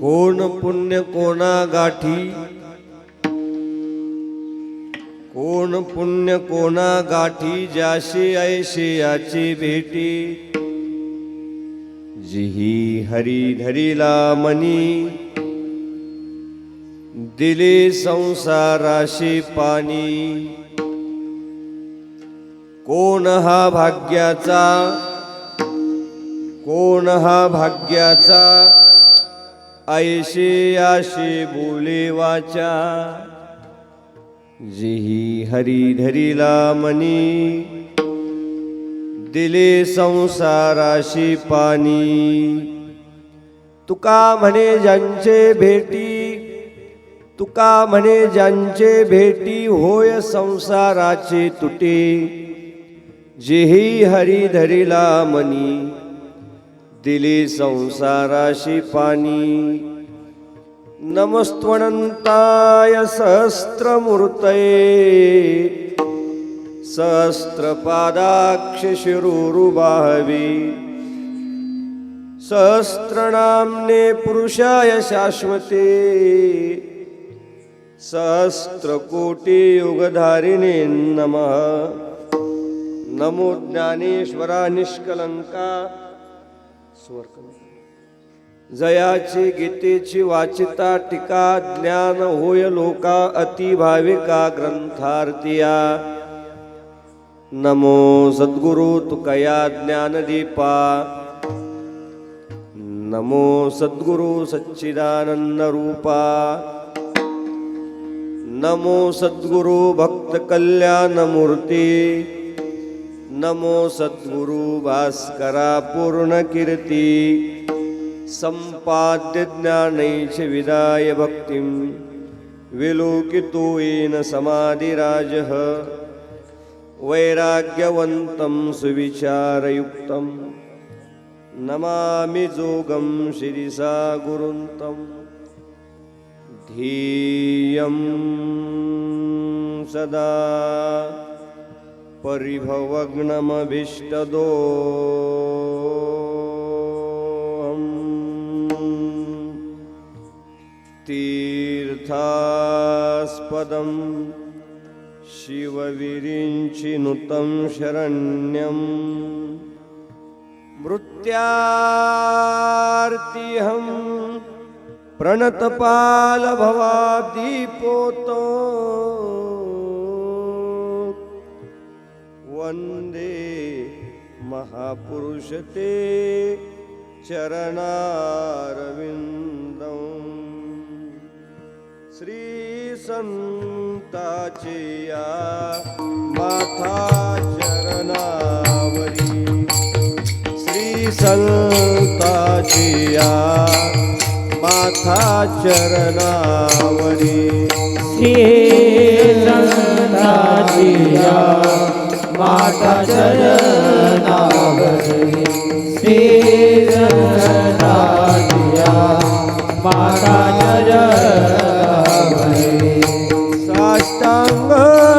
कोण पुण्य कोणा गाठी, कोण पुण्य कोणा गाठी, ज्याशी ऐशी याची भेटी. जिही हरी धरिला मनी, दिले संसाराशी पाणी. कोण हा भाग्याचा, कोण हा भाग्याचा, ऐशी आशी बोले वाचा. जिही हरी धरिला मनी, दिले संसाराशी पाणी. तुका म्हणे ज्यांचे भेटी, तुका म्हणे ज्यांचे भेटी, होय संसाराचे तुटे. जिही हरी धरिला मनी, दिले संसाराशी पाणी. नमस्त्वनंताय सहस्रमूर्तये, सहस्रपादाक्ष शिरोरुबाहवे. सहस्रनाम्ने पुरुषाय शाश्वते, सहस्रकोटी युगधारिणे नमः. नमो ज्ञानेश्वरा निष्कलंका, जयाची गीतेची वाचिता टीका. ज्ञान होय लोका अति भाविका ग्रंथार्थिया. नमो सद्गुरु तुकया ज्ञानदीपा. नमो सद्गुरु सच्चिदानंद रूपा. नमो सद्गुरु भक्त कल्याण मूर्ती. नमो सद्गुरु भास्करा पूर्ण कीर्ती. संपाद्य ज्ञानैश विदाय भक्तिं, विलोकितो येन समाधिराजः. वैराग्यवन्तं सुविचारयुक्तं, नमामि जोगं शिरसा गुरुन्तं. ध्येयं सदा परिभवग्नमभीष्टदोहम्. तीर्थास्पदं शिवविरिञ्चिनुतं शरण्यं. मृत्यार्तिहं प्रणतपालभवाब्धिपोतो. वंदे महापुरुष ते चरणारविंदं. श्री संताचे या माथा चरणावरी. श्री संताचे या माथा चरणावरी. श्री संताचे या माता चरणावरी. श्री संताचे या माता चरणावरी. साष्टांग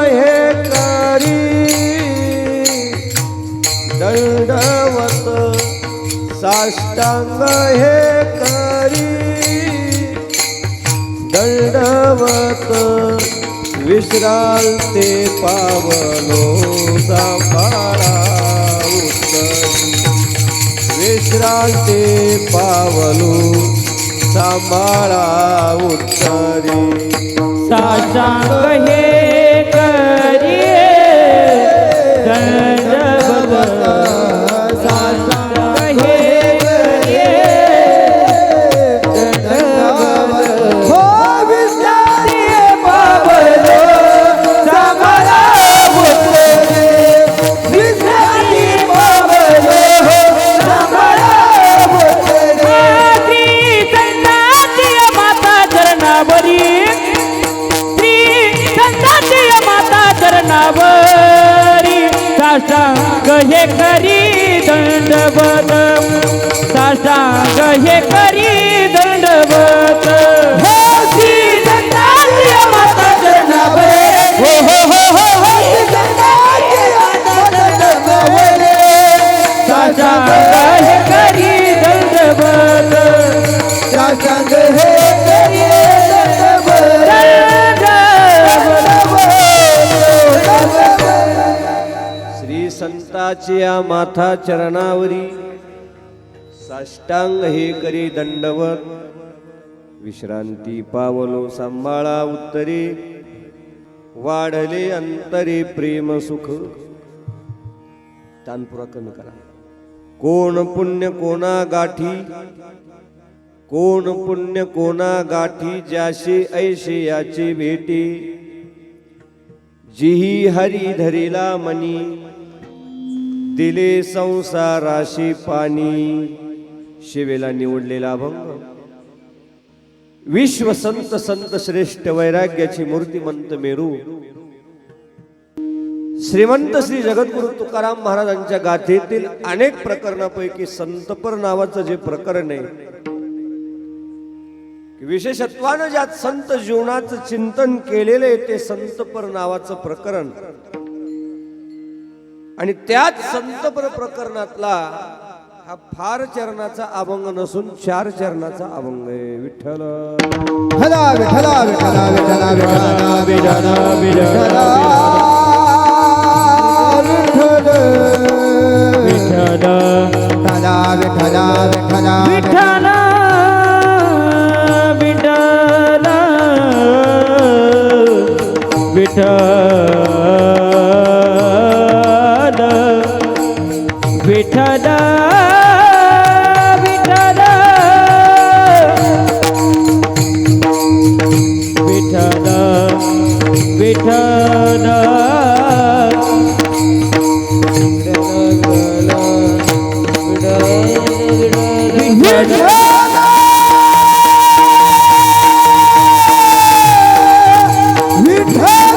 हे करी दंडवत, साष्टांग हे करी दंडवत. विश्रांते पावलो सांभाळा उत्तरी. विश्रांते पावलो सांभाळा उत्तरी. साष्टांग हे करिये दंडवत. साष्टांग हे करिये दंडवत. हो विश्रांती पावलो सांभाळा उत्तरी. विश्रांती पावलो सांभाळा उत्तरी. श्री संताची माता चरणावरी. श्री संताची माता चरणावरी. साष्टांग हे करी दंडवत. साष्टांग हे करी दंडवत. हो श्री संताची माता चरणावरी. हो हो हो हो हो श्री संताची माता चरणावरी. साष्टांग हे करी दंडवत. साष्टांग साष्टांग हे करिये श्री संताच्या माथा चरणावरी साष्टांग हे करी दंडवत विश्रांती पावलो सांभाळा उत्तरे वाढले अंतरे प्रेम सुख तानपुरा कमी करा कोण पुण्य कोणा गाठी कोण पुण्य कोणा गाठी ज्याशी ऐशे याचे भेटी जिही हरी धरिला मनी दिले संसाराशी पाणी शिवेला निवडलेला अभंग विश्व संत संत श्रेष्ठ वैराग्याची मूर्तिमंत मेरू श्रीमंत श्री जगद्गुरु तुकाराम महाराजांच्या गाथेतील अनेक प्रकरणापैकी संतपर नावाचं जे प्रकरण आहे विशेषत्वानं ज्यात संत जीवनाचं चिंतन केलेलं आहे ते संतपर नावाचं प्रकरण आणि त्याच संतपर प्रकरणातला हा फार चरणाचा अभंग नसून 4 चरणाचा अभंग आहे विठ्ठल विठ्ठला विठ्ठला विठ्ठला विठ्ठला विठ्ठला विठ्ठला विठ्ठला विठ्ठला विठ्ठला विठ्ठला विठ्ठला विठ्ठल विठ्ठल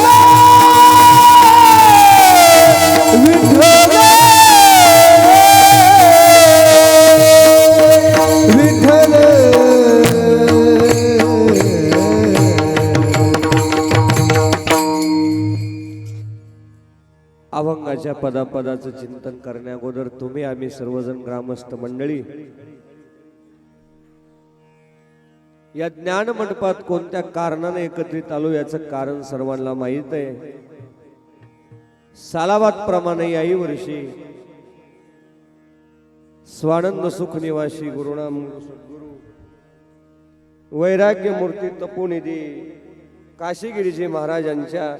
विठ्ठल विठ्ठल अभंगाच्या पदापदाचं चिंतन करण्या अगोदर तुम्ही आम्ही सर्वजण ग्रामस्थ मंडळी या ज्ञान मंडपात कोणत्या कारणाने एकत्रित आलो याचं कारण सर्वांना माहीत आहे सालाबाद प्रमाणे याही वर्षी स्वानंद सुख निवासी गुरुनाम सद्गुरु वैराग्य मूर्ती तपोनिधी काशीगिरीजी महाराजांच्या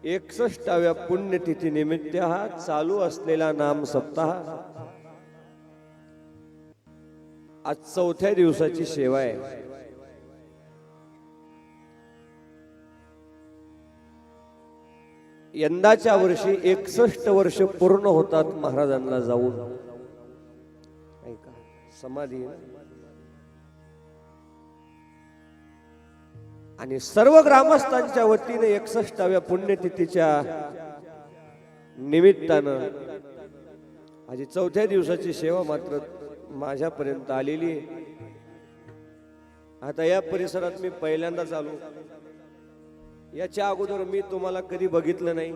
61व्या पुण्यतिथी निमित्त हा चालू असलेला नाम सप्ताह आज 4थ्या दिवसाची सेवा आहे यंदाच्या वर्षी 61 वर्ष पूर्ण होतात महाराजांना जाऊन ऐका समाधी आणि सर्व ग्रामस्थांच्या वतीने 61व्या पुण्यतिथीच्या निमित्तानं आज 4थ्या दिवसाची सेवा मात्र माझ्यापर्यंत आलेली आहे आता या परिसरात मी पहिल्यांदाच आलो याच्या अगोदर मी तुम्हाला कधी बघितलं नाही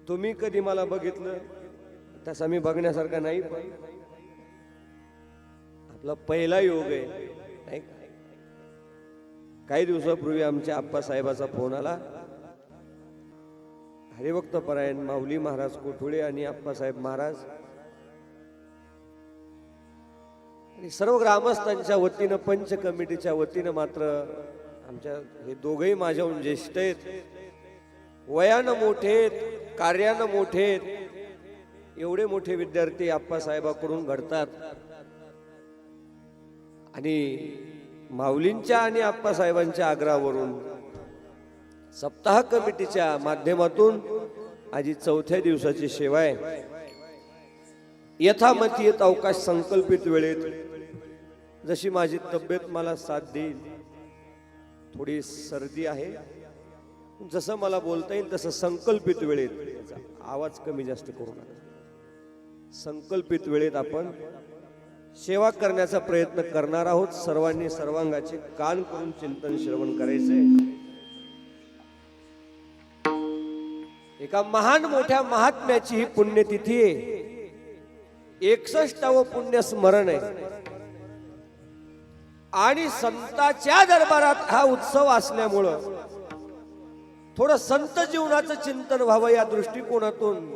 तुम्ही कधी मला बघितलं तसा मी बघण्यासारखा नाही पण आपला पहिला योग आहे नाही का काही दिवसापूर्वी आमच्या आप्पासाहेबाचा फोन आला हरिभक्त परायण माऊली महाराज कोठुळे आणि आप्पासाहेब महाराज आणि सर्व ग्रामस्थांच्या वतीनं पंच कमिटीच्या वतीनं मात्र आमच्या हे दोघंही माझ्याहून ज्येष्ठ आहेत वयानं मोठे आहेत कार्यानं मोठे आहेत एवढे मोठे विद्यार्थी आप्पासाहेबाकडून घडतात आणि माऊलींच्या आणि आप्पासाहेबांच्या आग्रहावरून सप्ताह कमिटीच्या माध्यमातून आज 4थ्या दिवसाची सेवा आहे यथामती येत अवकाश संकल्पित वेळेत जशी माझी तब्येत मला साथ देईल थोडी सर्दी आहे जसं मला बोलता येईल तसं संकल्पित वेळेत आवाज कमी जास्त करू नका संकल्पित वेळेत आपण सेवा करण्याचा प्रयत्न करणार आहोत सर्वांनी सर्वांगाचे कान करून चिंतन श्रवण करायचे एका महान मोठ्या महात्म्याची ही पुण्यतिथी आहे 61व पुण्य स्मरण आहे आणि संतांच्या दरबारात हा उत्सव असल्यामुळं थोडं संत जीवनाचं चिंतन व्हावं या दृष्टिकोनातून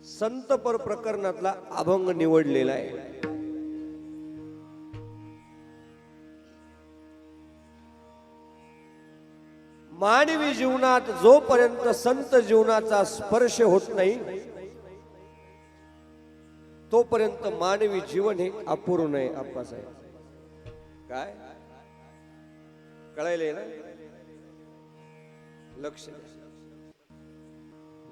संत पर प्रकरणातला अभंग निवडलेला आहे. मानवी जीवनात जोपर्यंत संत जीवनाचा स्पर्श होत नाही तोपर्यंत मानवी जीवन हे अपूर्ण आहे. आप्पासाहेब काय कळायले ना? लक्ष द्या.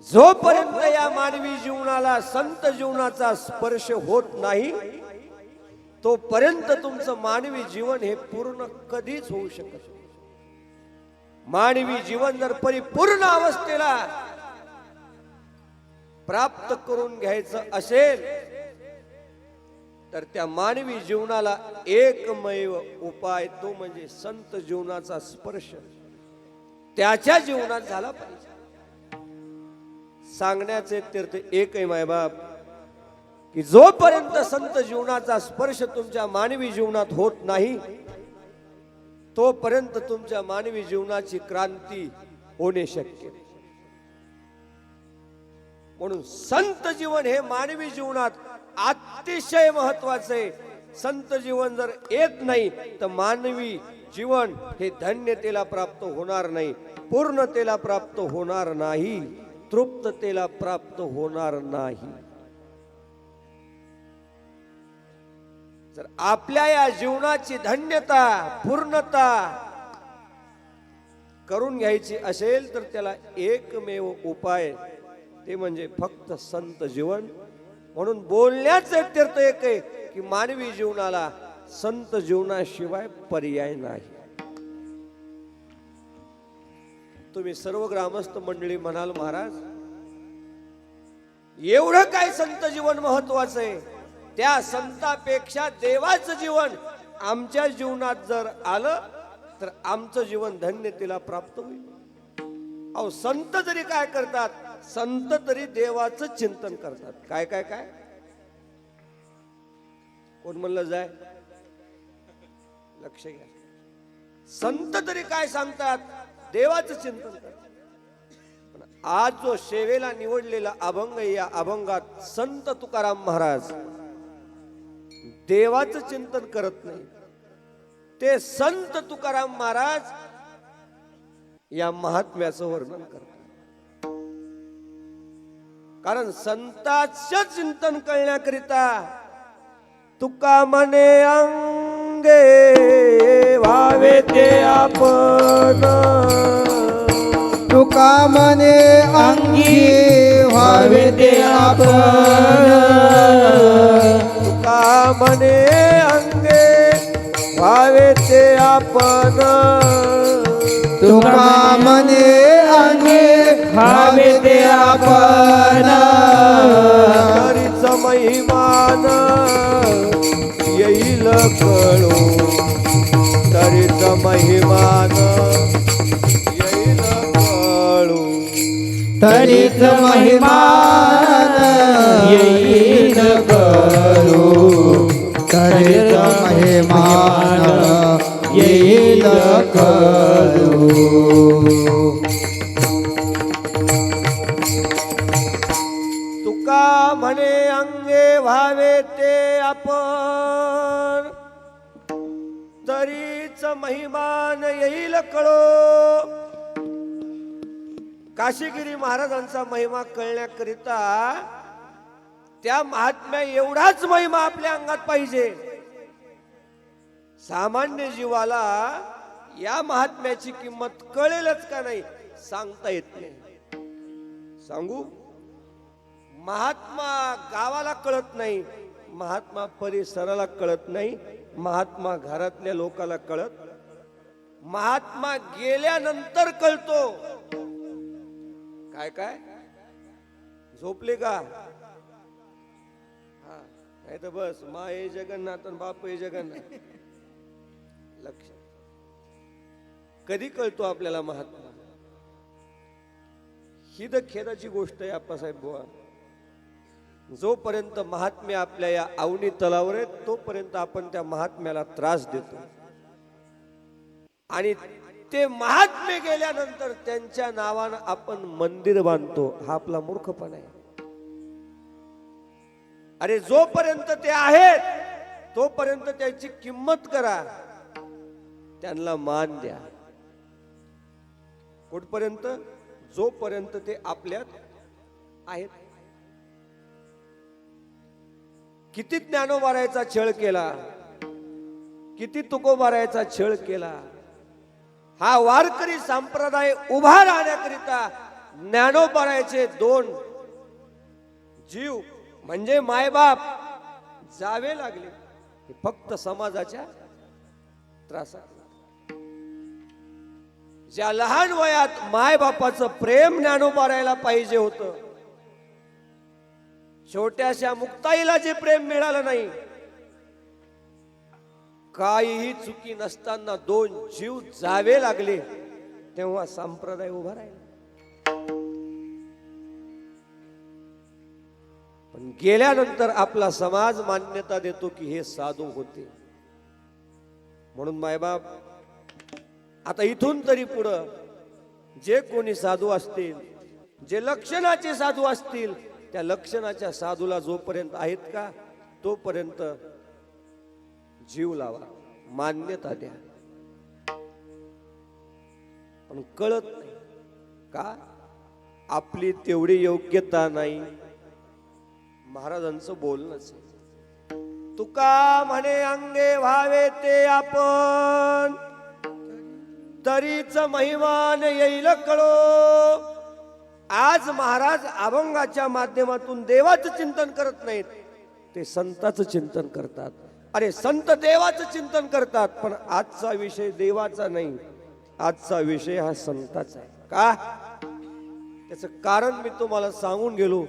जोपर्यंत या मानवी जीवनाला संत जीवनाचा स्पर्श होत नाही तोपर्यंत तुमचं मानवी जीवन हे पूर्ण कधीच होऊ शकत नाही. मानवी जीवन जर परिपूर्ण अवस्थेला प्राप्त करून घ्यायचं असेल तर त्या मानवी जीवनाला एकमेव उपाय तो म्हणजे संत जीवनाचा स्पर्श त्याच्या जीवनात झाला पाहिजे. सांगण्याचे तीर्थ एक आहे मायबाप की जोपर्यंत संत जीवनाचा स्पर्श तुमच्या मानवी जीवनात होत नाही तोपर्यंत तुमच्या मानवी जीवनाची क्रांती होणे शक्य. म्हणून संत जीवन हे मानवी जीवनात अतिशय महत्वाचे. संत जीवन जर येत नाही तर मानवी जीवन हे धन्यतेला प्राप्त होणार नाही, पूर्णतेला प्राप्त होणार नाही, तृप्ततेला प्राप्त होणार नाही. जर आपल्या या जीवनाची धन्यता पूर्णता करून घ्यायची असेल तर त्याला एकमेव उपाय ते म्हणजे फक्त संत जीवन. म्हणून बोलण्याचे तीर्थ एक आहे की मानवी जीवनाला संत जीवनाशिवाय पर्याय नाही. तुम्ही सर्व ग्रामस्थ मंडळी म्हणाल महाराज एवढं काय संत जीवन महत्वाचं आहे, त्या संतापेक्षा देवाचं जीवन आमच्या जीवनात जर आलं तर आमचं जीवन धन्यतेला प्राप्त होईल. अहो संत तरी काय करतात, संत तरी देवाचं चिंतन करतात. काय काय काय कोण म्हणलं जाय लक्ष घ्या. संत तरी काय सांगतात, देवाचं चिंतन करतात. आज जो सेवेला निवडलेला अभंग या अभंगात संत तुकाराम महाराज देवाचं चिंतन करत नाही. ते संत तुकाराम महाराज या महात्म्याचं वर्णन करतात. कारण संतांचं चिंतन करण्याकरिता तुका मने अंगे व्हावे ते आपण, तुका मने अंगी व्हावे ते आपण, तुका मने अंगे व्हावे ते आपण, तुका मने अंगी व्हावे ते आपण, तरीच महिमान येईल कळू, तरीच महिमान येईल कळू, तरीच महिमान येईल करू, तरीच महिमान येईल करू. तुका म्हणे अंगे व्हावे ते आपण, तरीच महिमान येईल कळो. काशीगिरी महाराजांचा महिमा कळण्याकरिता त्या महात्म्या एवढाच महिमा आपल्या अंगात पाहिजे. सामान्य जीवाला या महात्म्याची किंमत कळेलच का नाही सांगता येत नाही. सांगू, महात्मा गावाला कळत नाही, महात्मा परिसराला कळत नाही, महात्मा घरातल्या लोकाला कळत, महात्मा गेल्यानंतर कळतो. काय काय झोपले का? हा नाही तर बस मा हे जगन्नाथ आणि बाप हे जगन्नाथ. लक्ष कधी कळतो आपल्याला महात्मा? ही तर खेदाची गोष्ट आहे आप्पासाहेब बुवा. जोपर्यंत महात्म्य आपल्या या अवनी तलावर आहेत तोपर्यंत आपण त्या महात्म्याला त्रास देतो आणि ते महात्मे गेल्यानंतर त्यांच्या नावानं आपण मंदिर बांधतो. हा आपला मूर्खपणा आहे. अरे जोपर्यंत ते आहेत तोपर्यंत त्याची किंमत करा, त्यांना मान द्या. कुठपर्यंत? जोपर्यंत ते आपल्यात आहेत. किती ज्ञानोबारायचा छळ केला, किती तुकोबारायचा छळ केला. हा वारकरी संप्रदाय उभा राहण्याकरिता ज्ञानोबारायचे 2 जीव म्हणजे मायबाप जावे लागले. हे फक्त समाजाच्या त्रासात. ज्या लहान वयात मायबापाचं प्रेम ज्ञानोबारायला पाहिजे होतं, छोट्याशा मुक्ताईला जे प्रेम मिळालं नाही, काहीही चुकी नसताना 2 जीव जावे लागले, तेव्हा संप्रदाय उभा राहिला. पण गेल्यानंतर आपला समाज मान्यता देतो की हे साधू होते. म्हणून मायबाप आता इथून तरी पुढं जे कोणी साधू असतील, जे लक्षणाचे साधू असतील, त्या लक्षणाच्या साधूला जोपर्यंत आहेत का तोपर्यंत जीव लावा, मान्यता द्या. पण कळत नाही का आपली तेवढी योग्यता नाही. महाराजांचं बोलणंच तुका म्हणे अंगे व्हावे ते आपण, तरीच महिमान येईल कळो. आज महाराज अभंगाच्या माध्यमातून देवाचं चिंतन करत नाहीत, ते संताचं चिंतन करतात. अरे संत देवाचं चिंतन करतात, पण आजचा विषय देवाचा नाही, आजचा विषय हा संताचा आहे. का? त्याचं कारण मी तुम्हाला सांगून गेलो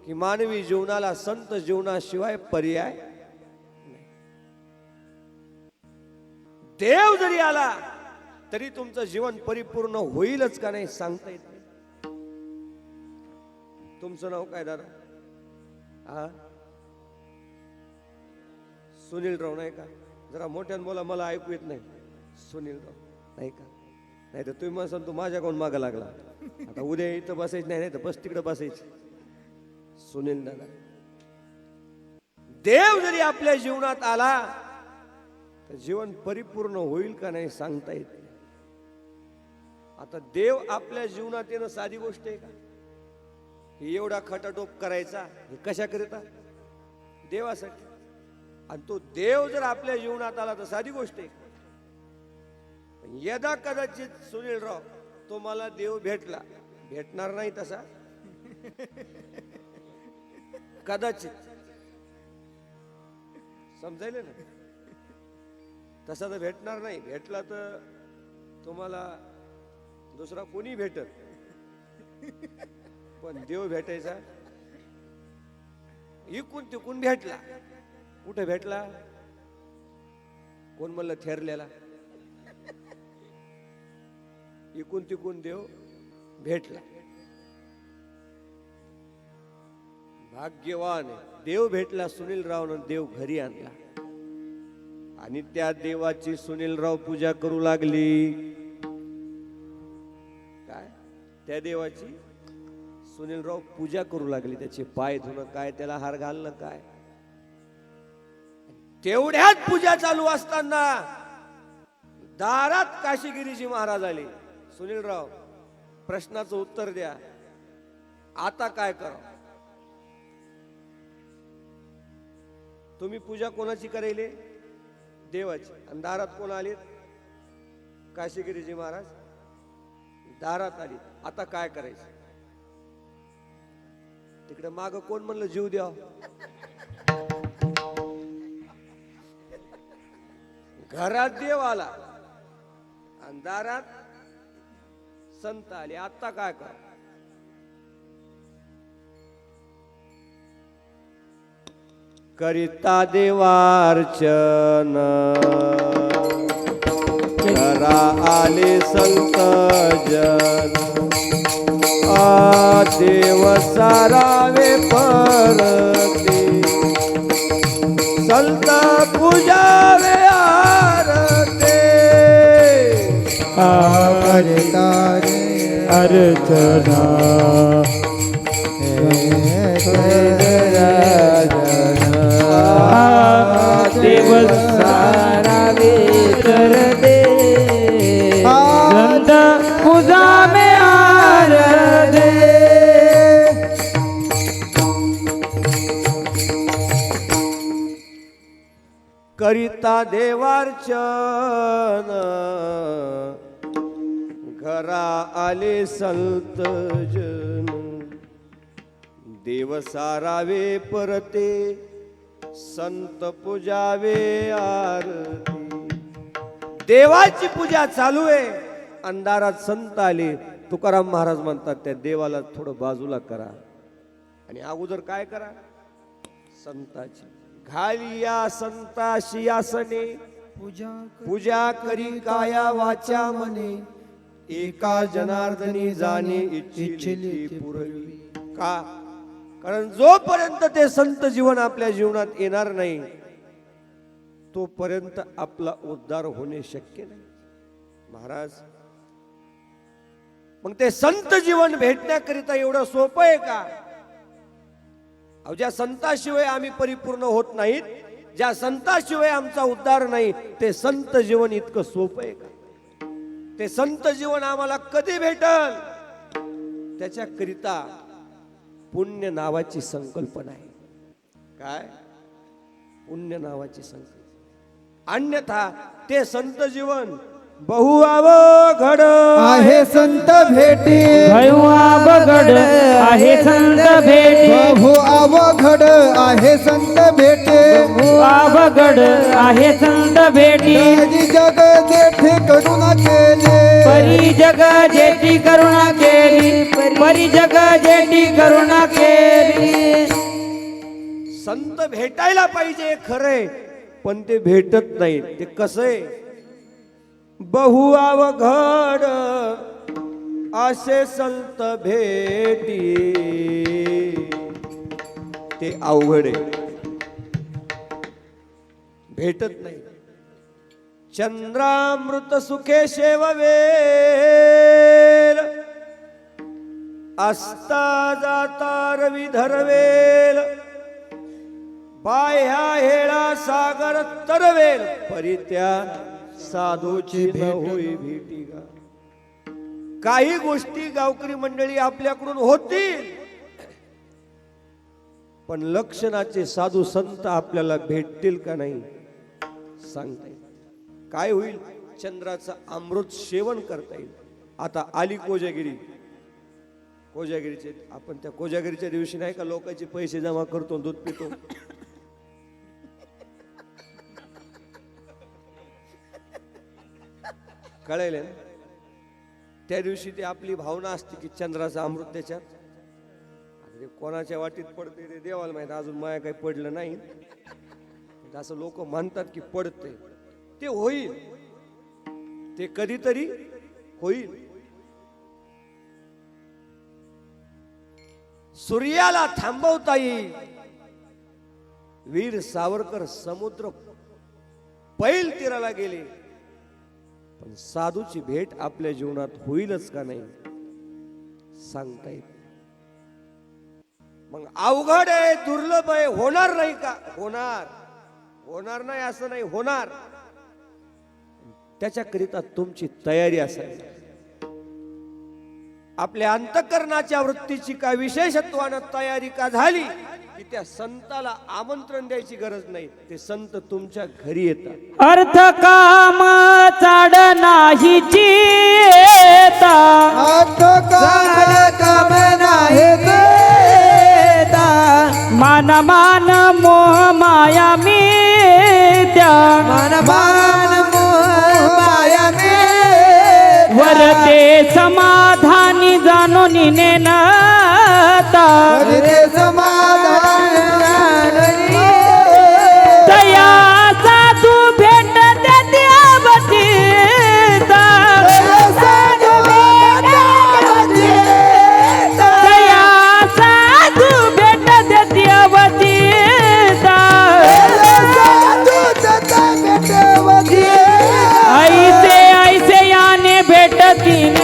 की मानवी जीवनाला संत जीवनाशिवाय पर्याय नाही. देव जरी आला तरी तुमचं जीवन परिपूर्ण होईलच का नाही सांगता येत नाही. तुमचं नाव काय दादा? हा, सुनीलराव नाही का? जरा मोठ्यानं बोला, मला ऐकू येत नाही. सुनीलराव नाही का? नाही तर तुम्ही म्हणसान तू माझ्याकडून मागा लागला. आता उद्या इथं बसायचं नाही तर बस तिकडे बसायची. सुनील दादा, देव जरी आपल्या जीवनात आला तर जीवन परिपूर्ण होईल का नाही सांगता येत नाही. आता देव आपल्या जीवनात येणं साधी गोष्ट आहे का? हे एवढा खटाटोप करायचा हे कशा करता? देवासाठी. आणि तो देव जर आपल्या जीवनात आला तर साधी गोष्ट आहे. यदा कदाचित सुनीलराव तो मला देव भेटला, भेटणार नाही तसा कदाचित, समजायले ना? तसा तर भेटणार नाही. भेटला तर तुम्हाला दुसरा कोणी भेटत, पण देव भेटायचा इकून तिकून भेटला. कुठे भेटला? कोण म्हणलं? थेरलेला. इकून तिकून देव भेटला. भाग्यवान देव भेटला सुनीलरावनं, देव घरी आणला आणि त्या देवाची सुनीलराव पूजा करू लागली. काय? त्या देवाची सुनीलराव पूजा करू लागली. त्याचे पाय धुणं काय, त्याला हार घालणं काय. तेवढ्यात पूजा चालू असताना दारात काशीगिरीजी महाराज आले. सुनीलराव, प्रश्नाचं उत्तर द्या, आता काय करा? तुम्ही पूजा कोणाची करायले? देवाची. आणि दारात कोण आले? काशीगिरीजी महाराज दारात आले. आता काय करायचं? तिकडे माग कोण म्हणलं जीव द्या? घरात देव आला आणि दारात संत आले. आता काय करा? करिता देवार्चन करा आले संत जन, आ देव सारावे परते संत पूजावे आरते करता अर्चना देव सारावे कर दे संत पूजा में आर दे करिता देवार्चन घरा आले संत जन देव सारावे परते संत पूजावे आरती देवाची पूजा चालू आहे अंधारात संत आले तुकाराम महाराज म्हणतात त्या देवाला थोडं बाजूला करा आणि अगोदर काय करा संताची घालिया संताशी आसने पूजा करी काया वाचा मने एका जनार्दनी जाणे इच्छिली पुरवी का कारण जोपर्यंत ते संत जीवन आपल्या जीवनात येणार नाही तोपर्यंत आपला उद्धार होणे शक्य नाही महाराज मग ते संत जीवन भेटण्याकरिता एवढं सोपं आहे का ज्या संताशिवाय आम्ही परिपूर्ण होत नाहीत ज्या संताशिवाय आमचा उद्धार नाही ते संत जीवन इतकं सोपं आहे का ते संत जीवन आम्हाला कधी भेटल त्याच्याकरिता पुण्य नावाची संकल्पना आहे काय पुण्य नावाची संकल्पना अन्यथा ते संत जीवन बहु अवघड आहे संत भेटी भयू अवघड आहे संत भेटी बहु अवघड आहे संत भेटे अवघड आहे संत भेटी जगी जग जेठे करुणा केले परी जग जेठी करुणा केली परी जग जेठी करुणा केली संत भेटायला पाहिजे खरे पण ते भेटत नाही ते कसं आहे बहु अवघड असे संत भेटी ते अवघड आहे भेटत नाही चंद्रामृत सुखे शेववेल असता जाता रवी धरवेल बाह्या हेळा सागर तरवेल परित्या साधूची न होई भेटी गा काही गोष्टी गावकरी मंडळी आपल्याकडून होतील पण लक्षणाचे साधू संत आपल्याला भेटतील का नाही सांगता येईल काय होईल चंद्राचं अमृत सेवन करता येईल आता आली कोजागिरीचे आपण त्या कोजागिरीच्या दिवशी नाही का लोकांचे पैसे जमा करतो दूध पितो कळले ना त्या दिवशी ती आपली भावना असते की चंद्राचं अमृत त्याच्यात कोणाच्या वाटीत पडते ते देवाला माहित अजून माया काही पडलं नाही असं लोक म्हणतात की पडते ते होईल ते कधीतरी होईल सूर्याला थांबवता येईल वीर सावरकर समुद्र पैल तीराला गेले पण साधूची भेट आपल्या जीवनात होईलच का नाही सांगता येत मग अवघड आहे दुर्लभ आहे होणार नाही का होणार नाही असं नाही होणार त्याच्याकरिता तुमची तयारी असावी आपल्या अंतःकरणाच्या वृत्तीची का विशेषत्वानं तयारी का झाली की त्या संताला आमंत्रण द्यायची गरज नाही ते संत तुमच्या घरी येतात अर्थ काम चाड नाही चेता अर्थ काम नाही देता मान मान मोह माया मित्या मन माया में वरते समाधानी जाणून नेनता हरे समाधान तया साधू भेट देत्या भेटतीन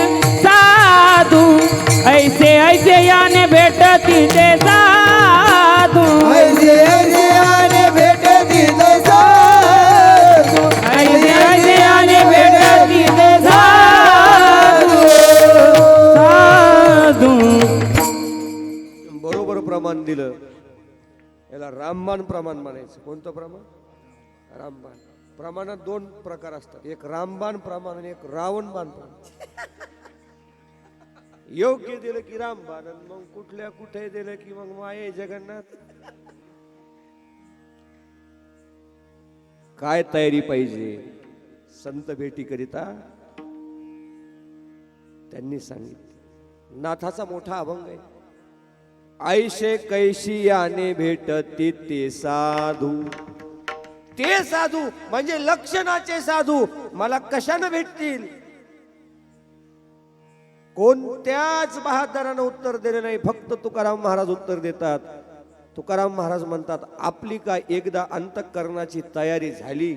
साधू ऐसे ऐसे याने भेटती ते साधू ऐसे ऐसे आने भेटती ते साधू ऐसे ऐसे याने भेटती ते साधू साधू बरोबर प्रमाण दिलं. याला रामबाण प्रमाण म्हणायचं. कोणतं प्रमाण? रामबाण. प्रमाणात दोन प्रकार असतात, एक रामबाण प्रमाण आणि एक रावणबाण प्रमाण. योग्य दिलं की रामबाण आणि मग कुठल्या कुठे दिलं की मग माये जगन्नाथ. काय तयारी पाहिजे संत भेटी करिता त्यांनी सांगितले. नाथाचा मोठा अभंग आहे. ऐशे कैशी याने भेटती ते साधू. ते साधू म्हणजे लक्षणाचे साधू मला कशाने भेटतील? कोणत्याच बहादरानं उत्तर दिले नाही, फक्त तुकाराम महाराज उत्तर देतात. तुकाराम महाराज म्हणतात, आपली काय एकदा अंतःकरणाची तयारी झाली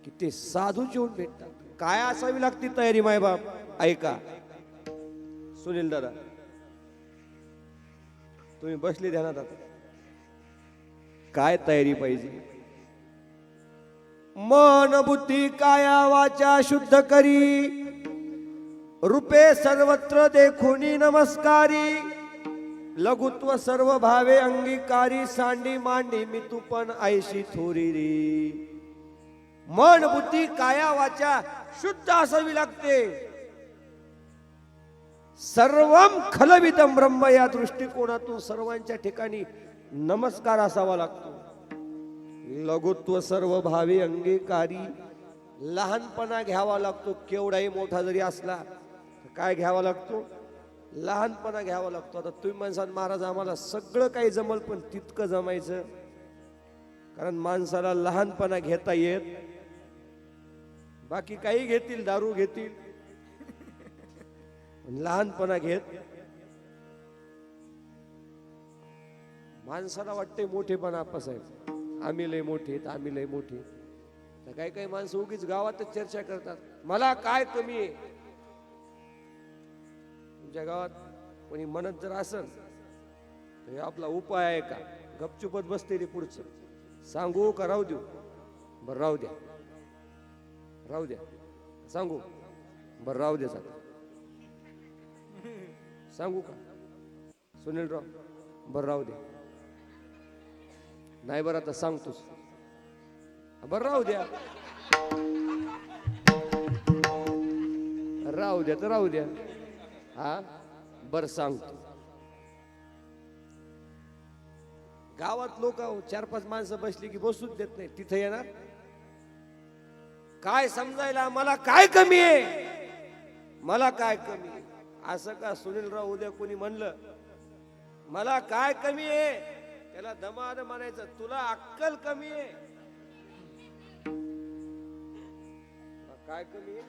की ते साधू येऊन भेटतात. काय असावी लागती तयारी मायबाप? ऐका सुनील दादा, तुम्ही बसले ध्यानात आता. काय तयारी पाहिजे? मन बुद्धी काया वाचा शुद्ध करी, रूपे सर्वत्र देखुनी नमस्कारी, लघुत्व सर्व भावे अंगीकारी, सांडी मांडी मी तू पण ऐशी थोरी रे. मन बुद्धी काया वाचा शुद्ध असावी लागते. सर्वम खलविदम ब्रह्म या दृष्टिकोनातून सर्वांच्या ठिकाणी नमस्कार असावा लागतो. लघुत्व सर्व भावी अंगीकारी, लहानपणा घ्यावा लागतो. केवढाही मोठा जरी असला काय घ्यावा लागतो? लहानपणा घ्यावा लागतो. आता तुम्ही म्हणसाल महाराज आम्हाला सगळं काही जमल, पण तितकं जमायचं. कारण माणसाला लहानपणा घेता येत, बाकी काही घेतील, दारू घेतील, लहानपणा घेत. माणसाला वाटते मोठेपणा पसायचं, आम्ही लय मोठे, आम्ही लय मोठे. तर काही काही माणसं उगीच गावातच चर्चा करतात, मला काय कमी आहे. तुमच्या गावात कोणी म्हणत जर असेल तर आपला उपाय आहे का? गपचुपत बसते रे, पुढचं सांगू का राहू देऊ? बरं राहू द्या, राहू द्या. सांगू? बरं राहू द्या. सांगू का सुनील राव? बरं राहू द्या. नाही बरं आता सांगतोस. बरं राहू द्या, राहू द्या तर राहू द्या. हा बरं सांगतो. गावात लोक 4-5 माणसं बसली की बसूच देत नाही. तिथे येणार काय समजायला, मला काय कमी आहे, मला काय कमी आहे. असं का सुनीलराव? उद्या कोणी म्हणलं मला काय कमी आहे, त्याला दमाद म्हणायचं तुला अक्कल कमी आहे. काय कमी आहे?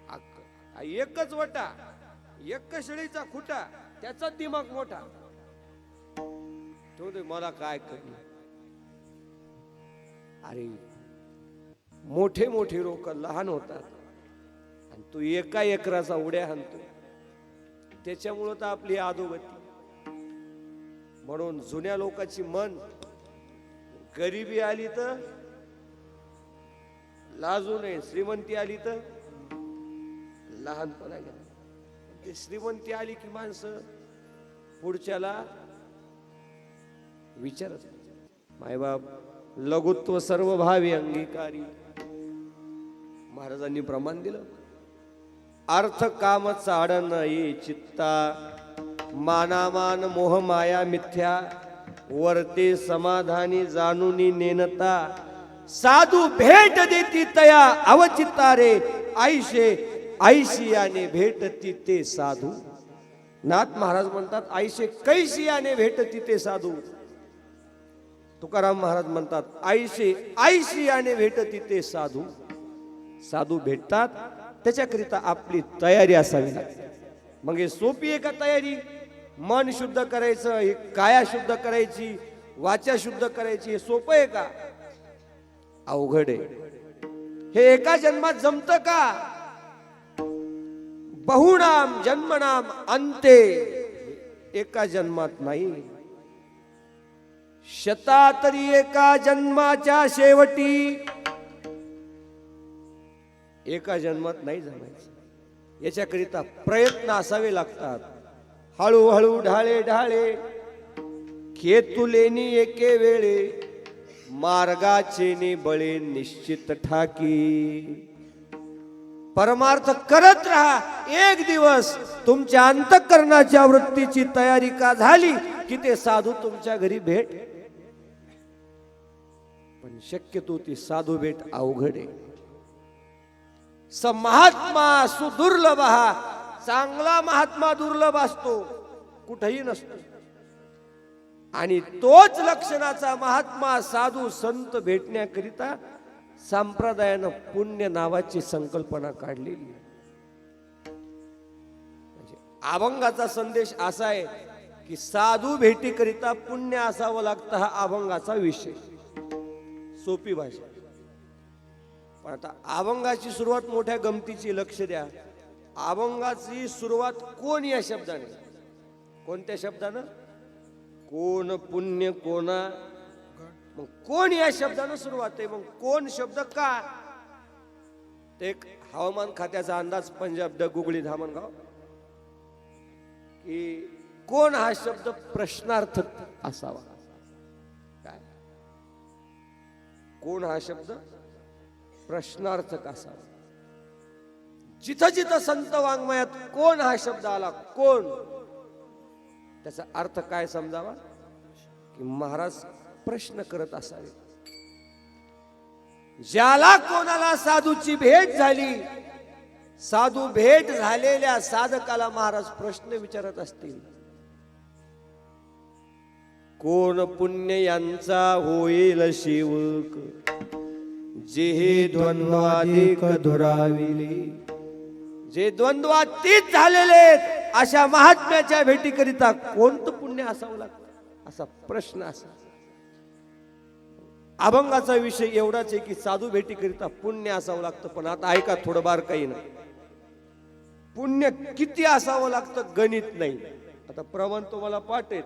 अक्कल. एकच वटा, एक शेळीचा खुटा, त्याचा दिमाग मोठा. तो मला काय कमी. अरे मोठे मोठे लोक लहान होतात आणि तू एका एकराचा उड्या हाणतो. त्याच्यामुळं तर आपली अधोगती. म्हणून जुन्या लोकांची मन, गरिबी आली तर लाजू नये, श्रीमंती आली तर लहानपणा घ्या. ते श्रीमंती आली की माणसं पुढच्याला विचारत. मायबाप लघुत्व सर्व भावी अंगीकारी, महाराजांनी प्रमाण दिलं. अर्थ काम चाडन ये चित्ता, मानामान मोह माया मिथ्या, वर्ते समाधानी जाणूनी नेनता, साधू भेट देती तया अवचित्ता रे, आईशे आईशियाने भेटती ते साधू. नाथ महाराज म्हणतात आईशे कैशियाने भेटती ते साधू. तुकाराम महाराज म्हणतात आईशे आईशियाने भेटती ते साधू. साधू भेटतात, त्याच्याकरिता आपली तयारी असावी लागते. मग हे सोपी आहे का तयारी? मन शुद्ध करायचं, हे काया शुद्ध करायची, वाचा शुद्ध करायची, हे सोपं आहे का? अवघड आहे. हे एका जन्मात जमतं का? बहुनाम जन्मनाम अंते, एका जन्मात नाही, शतातरी एका जन्माच्या शेवटी. एका जन्मात नाही जमायचं, याच्याकरिता प्रयत्न असावे लागतात. हळूहळू ढाळे ढाळे खेतुलेनी एके वेळे, मार्गाचे नि बळे निश्चित ठाकी. परमार्थ करत राहा. एक दिवस तुमच्या अंतःकरणाच्या वृत्तीची तयारी का झाली की ते साधू तुमच्या घरी भेट. पण शक्यतो ती साधू भेट अवघड आहे. स महात्मा सुदुर्लभ, चांगला महात्मा दुर्लभ असतो, कुठेही नसतो. आणि तोच लक्षणाचा महात्मा साधू संत भेटण्याकरिता संप्रदायानं पुण्य नावाची संकल्पना काढलेली. म्हणजे अभंगाचा संदेश असा आहे की साधू भेटीकरिता पुण्य असावं लागतं. हा अभंगाचा विषय, सोपी भाषा. पण आता अभंगाची सुरुवात मोठ्या गमतीची, लक्ष द्या. अभंगाची सुरुवात कोण या शब्दाने, कोणत्या शब्दानं? कोण पुण्य कोणा. मग कोण या शब्दानं सुरुवात आहे. मग कोण शब्द का? ते एक हवामान खात्याचा अंदाज पंजाब गुगळी धामणगाव की कोण हा शब्द प्रश्नार्थक असावा. काय कोण हा शब्द प्रश्नार्थक असावा. जिथं जिथं संत वाङ्मयात कोण हा शब्द आला, कोण, त्याचा अर्थ काय समजावा की महाराज प्रश्न करत असावे. ज्याला कोणाला साधूची भेट झाली, साधू भेट झालेल्या साधकाला महाराज प्रश्न विचारत असतील. कोण पुण्य यांचा होईल शिवक, जे हे द्वंद्वाधिक दुराविले. जे द्वंद्वातीत झालेले अशा महात्म्याच्या भेटीकरिता कोणतं पुण्य असावं लागतं, असा प्रश्न असा. अभंगाचा विषय एवढाच आहे की साधू भेटीकरिता पुण्य असावं लागतं. पण आता ऐका थोडं बारकाईन, पुण्य किती असावं लागतं गणित नाही. आता प्रमाण तुम्हाला पाठ आहेत,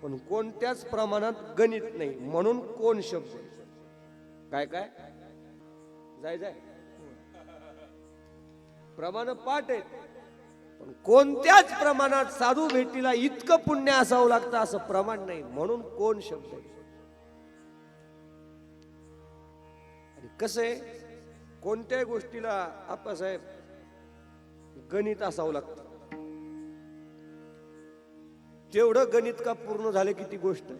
पण कोणत्याच प्रमाणात गणित नाही. म्हणून कोण शब्द काय काय जाय जाय प्रमाण पाठ आहेत, पण कोणत्याच प्रमाणात साधू भेटीला इतकं पुण्य असावं लागतं असं प्रमाण नाही. म्हणून कोण शब्द. आणि कसं आहे, कोणत्याही गोष्टीला आप्पासाहेब गणित असावं लागतं. तेवढं गणित का पूर्ण झालं की ती गोष्ट.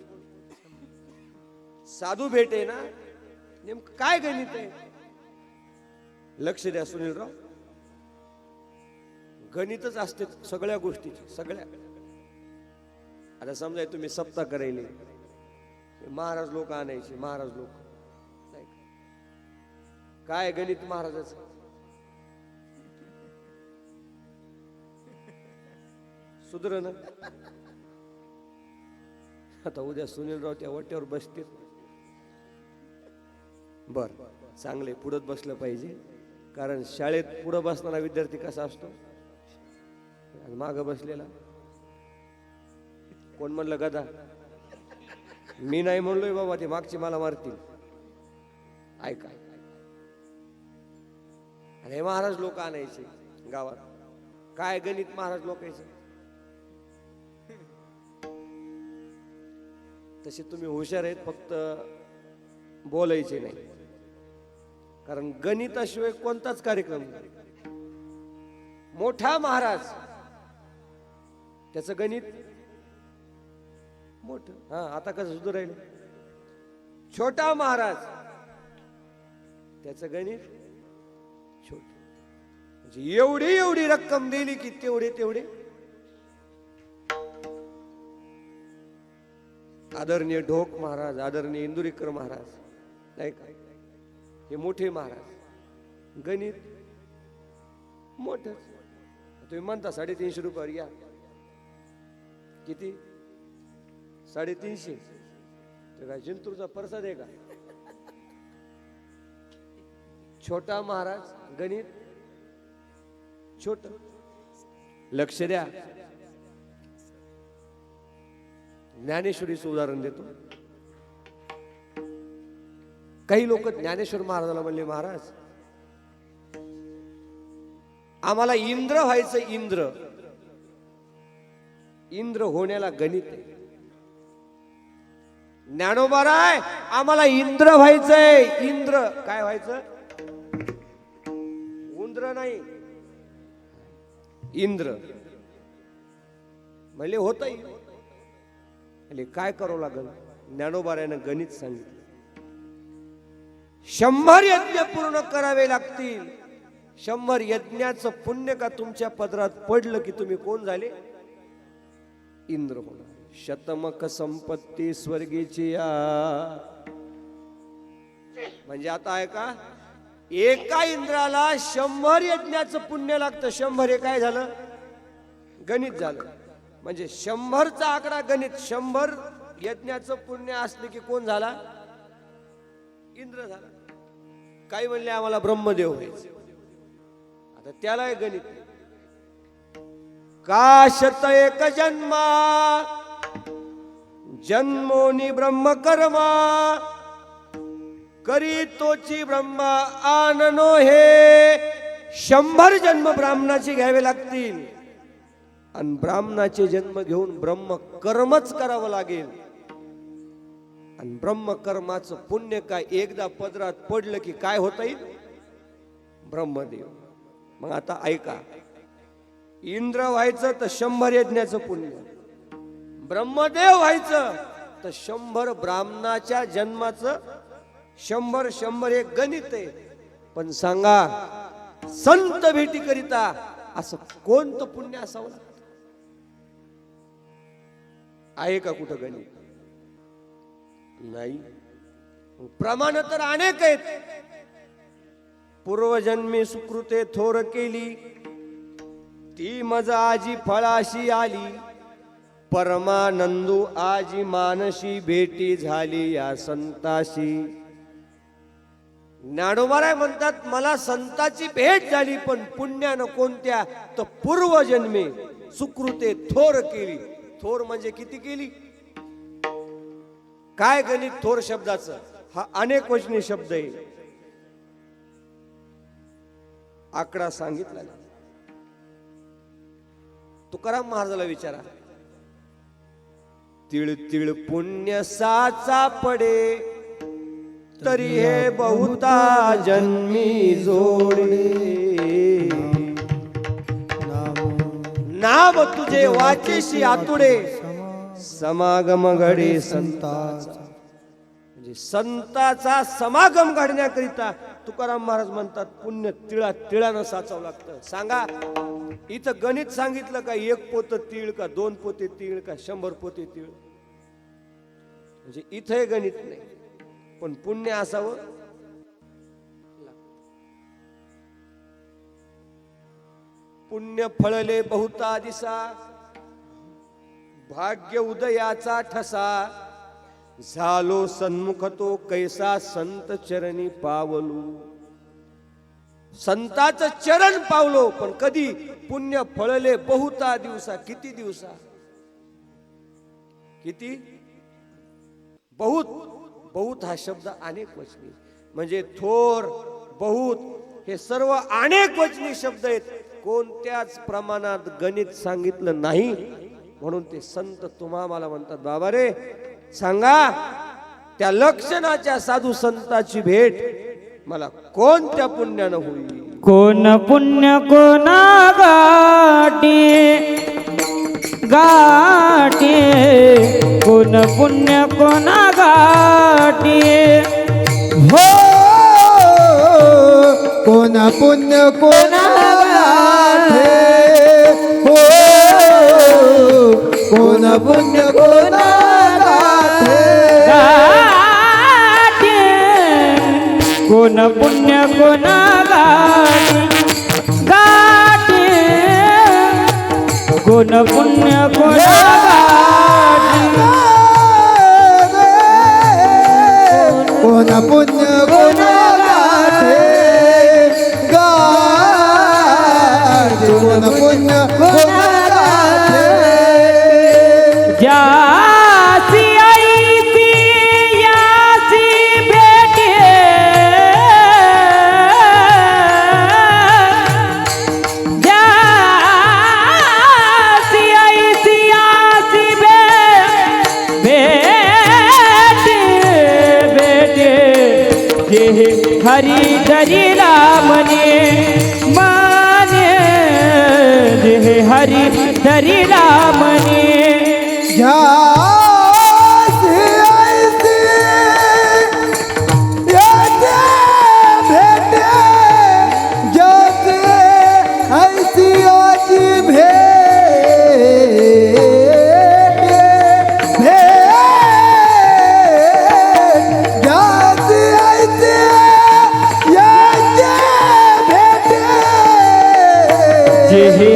साधू भेट आहे ना, नेमकं काय गणित आहे. लक्ष द्या सुनीलराव, गणितच असते सगळ्या गोष्टीची, सगळ्या. आता समजा तुम्ही सप्ताह करायले, महाराज लोक आणायचे, महाराज लोक नाही काय गणित महाराजाचं. सुधर ना. आता उद्या सुनीलराव त्या वट्यावर बसतील. बर, चांगले पुढत बसलं पाहिजे. कारण शाळेत पुढं बसणारा विद्यार्थी कसा असतो, माग बसलेला. कोण म्हणलं गदा, मी नाही म्हणलोय बाबा, ते मागची मला मारतील. ऐका, अरे महाराज लोक आणायचे गावात, काय गणित महाराज लोकांचं. तसे तुम्ही हुशार आहेत, फक्त बोलायचे नाही. कारण गणिताशिवाय कोणताच कार्यक्रम नाही. मोठा महाराज त्याचं गणित मोठं. हा, आता कसं सुधू राहिलं. छोटा महाराज त्याचं गणित छोट. म्हणजे एवढी एवढी रक्कम दिली की तेवढे तेवढे. आदरणीय ढोक महाराज, आदरणीय इंदुरीकर महाराज, नाही का, हे मोठे महाराज, गणित मोठ. तुम्ही म्हणता 350 रुपयावर या. किती? 350. तर काय जिंतूरचा प्रसाद आहे का? छोटा महाराज, गणित छोट. लक्ष द्या. ज्ञानेश्वरीचं उदाहरण देतो. काही लोक ज्ञानेश्वर महाराजाला म्हणले, महाराज आम्हाला इंद्र व्हायचं. इंद्र होण्याला गणित आहे. ज्ञानोबाराय आम्हाला इंद्र व्हायचंय. इंद्र काय व्हायचं? उंद्र नाही, इंद्र. म्हणले होत काय करावं लागल? ज्ञानोबारायनं गणित सांगितलं. 100 यज्ञ पूर्ण करावे लागतील. 100 यज्ञाचं पुण्य का तुमच्या पदरात पडलं की तुम्ही कोण झाले? इंद्र होणार. शतमक संपत्ती स्वर्गीची या. म्हणजे आता आहे का, एका इंद्राला 100 यज्ञाचं पुण्य लागतं. 100 हे काय झालं? गणित झालं. म्हणजे 100चा आकडा गणित. 100 यज्ञाचं पुण्य असले की कोण झाला? इंद्र झाला. काही म्हणले आम्हाला ब्रह्मदेव व्हायचं. आता त्याला गणित. का शत एक जन्मा जन्मोनी ब्रह्म कर्मा करी तोची ब्रह्मा आननो. हे 100 जन्म ब्राह्मणाचे घ्यावे लागतील आणि ब्राह्मणाचे जन्म घेऊन ब्रह्म कर्मच करावं लागेल. आणि ब्रह्म कर्माचं पुण्य काय एकदा पदरात पडलं की काय होता येईल? ब्रह्मदेव. मग आता ऐका, इंद्र व्हायचं तर 100 यज्ञाचं पुण्य. ब्रह्मदेव व्हायचं तर 100 ब्राह्मणाच्या जन्माचं. 100 हे गणित आहे. पण सांगा, संत भेटी करिता असं कोणतं पुण्य असावं लागतं? आहे का कुठं गणित? नाही. प्रमाण तर अनेक आहेत. पूर्वजन्मी सुकृते थोर केली ती मज आजी फळाशी आली. परमानंदू आजी मानशी भेटी झाली या संताशी. ज्ञानोबाराय म्हणतात मला संताची भेट झाली, पण पुण्यानं कोणत्या? तर पूर्वजन्मे सुकृते थोर केली. थोर म्हणजे किती केली? काय गणित थोर शब्दाचं? हा अनेक वचनी शब्द आहे. आकडा सांगितला. तुकाराम महाराजाला विचारा. तिळ तिळ पुण्य साचा पडे तरी हे बहुता जन्मी जोडे. नाव तुझे वाचेशी आतुडे समागम घडे संताचा. म्हणजे संताचा समागम घडण्याकरिता तुकाराम महाराज म्हणतात पुण्य तिळानं साचावं लागतं. सांगा, इथं गणित सांगितलं का? 1 पोत तीळ का 2 पोते तीळ का 100 पोते तीळ? म्हणजे इथं हे गणित नाही, पण पुण्य असावं. पुण्य फळले बहुता दिसा भाग्य उदयाचा ठसा. झालो सन्मुख तो कैसा संत चरणी पावलो. संताचं चरण पावलो, पण कधी? पुण्य फळले बहुता दिवसा. किती दिवसा? किती? बहुत. बहुत हा शब्द अनेक वचनी. म्हणजे थोर, बहुत हे सर्व अनेक वचनी शब्द आहेत. कोणत्याच प्रमाणात गणित सांगितलं नाही. म्हणून ते संत तुम्हा मला म्हणतात, बाबा रे सांगा, त्या लक्षणाच्या साधू संताची भेट मला कोणत्या पुण्यानं होईल? कोण पुण्य कोणा गाठी गाठी. कोण पुण्य कोणा गाठी. हो कोण पुण्य कोणा गाठे. हो कोण पुण्य कोणा गाठे. कोण पुण्य कोणा गाठी गाठी. कोण पुण्य कोणा गाठी. कोण पुण्य कोणा गाठे. गाठे कोण पुण्य कोणा हरी धरिला मने माने जे हरी धरिला मने ज्यासी ऐसी याचे भेटे ज्याचे ऐसी याची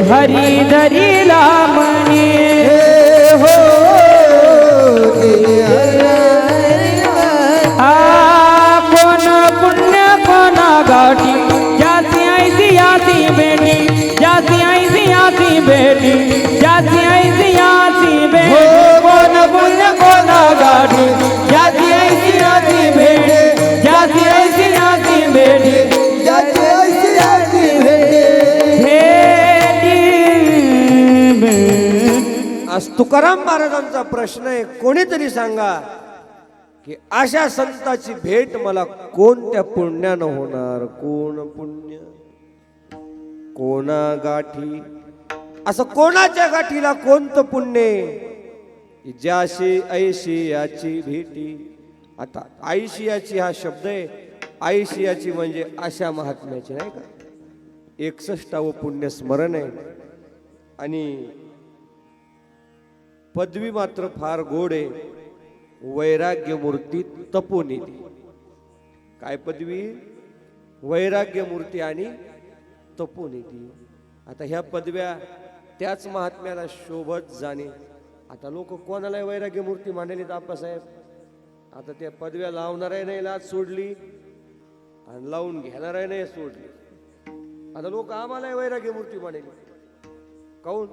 हरी धरिला मने हो कोण पुण्य कोणा गाठी ज्याची ऐसी याची बेटी ज्याची ऐसी याची बेटी ज्याची ऐसी याची बेटी कोण पुण्य कोणा गाठी ज्याची ऐसी याची बेटी ज्याची ऐसी याची बेटी ज्याची ऐसी याची भेटे आज तुकाराम महाराजांचा प्रश्न आहे, कोणीतरी सांगा की अशा संताची भेट मला कोणत्या पुण्यानं होणार? कोण पुण्य कोणा गाठी? असं कोणाच्या गाठीला कोणतं पुण्य? ज्याशी ऐशी याची भेटी. आता आईशियाची हा शब्द आहे, आईशियाची म्हणजे अशा महात्म्याची, नाही का? 61वे पुण्य स्मरण आहे आणि पदवी मात्र फार गोड आहे, वैराग्य मूर्ती तपोनिधी. काय पदवी? वैराग्य मूर्ती आणि तपोनिधी. आता ह्या पदव्या त्याच महात्म्याला शोभत जाणे. आता लोक कोणाला वैराग्य मूर्ती मांडली आप्पासाहेब? आता त्या पदव्या लावणारही नाही लाच सोडली आणि लावून घेणारही नाही सोडली. आता लोक आम्हाला वैराग्य मूर्ती मांडली. काऊन?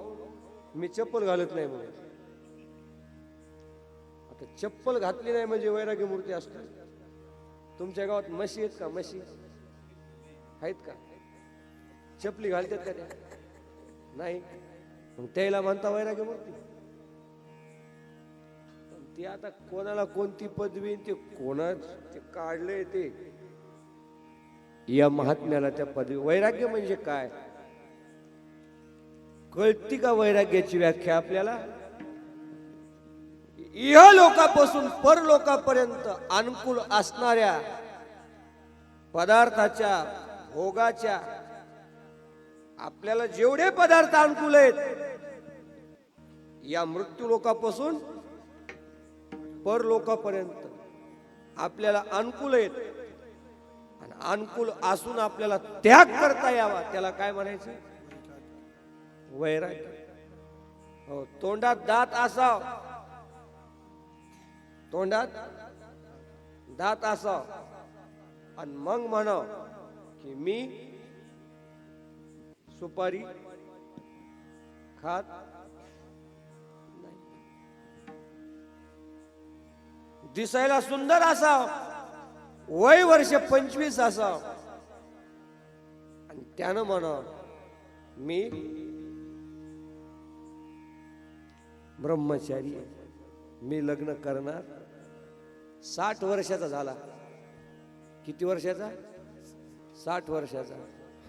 मी चप्पल घालत नाही म्हणून. आता चप्पल घातली नाही म्हणजे वैराग्य मूर्ती असते? तुमच्या गावात म्हशी आहेत का? म्हशी आहेत का? चपली घालतात का त्या? नाही. मग त्याला म्हणता वैराग्य मूर्ती? ती आता कोणाला कोणती पदवी ते कोणा ते काढले ते या महात्म्याला त्या पदवी. वैराग्य म्हणजे काय कळती का? वैराग्याची व्याख्या आपल्याला इह लोकापासून परलोकापर्यंत अनुकूल असणाऱ्या पदार्थाच्या भोगाच्या, आपल्याला जेवढे पदार्थ अनुकूल आहेत या मृत्यू लोकापासून परलोकापर्यंत आपल्याला अनुकूल आहेत आणि अनुकूल असून आपल्याला त्याग करता यावा, त्याला काय म्हणायचं? वैराग्य. हो, तोंडात दात असाव, तोंडात दात असाव आणि मग म्हणाव की मी सुपारी खात नाही. दिसायला सुंदर असाव, वय वर्ष 25 असाव आणि त्यानं म्हणाव मी ब्रह्मचारी आहे, मी लग्न करणार. 60 वर्षाचा झाला. किती वर्षाचा? 60 वर्षाचा.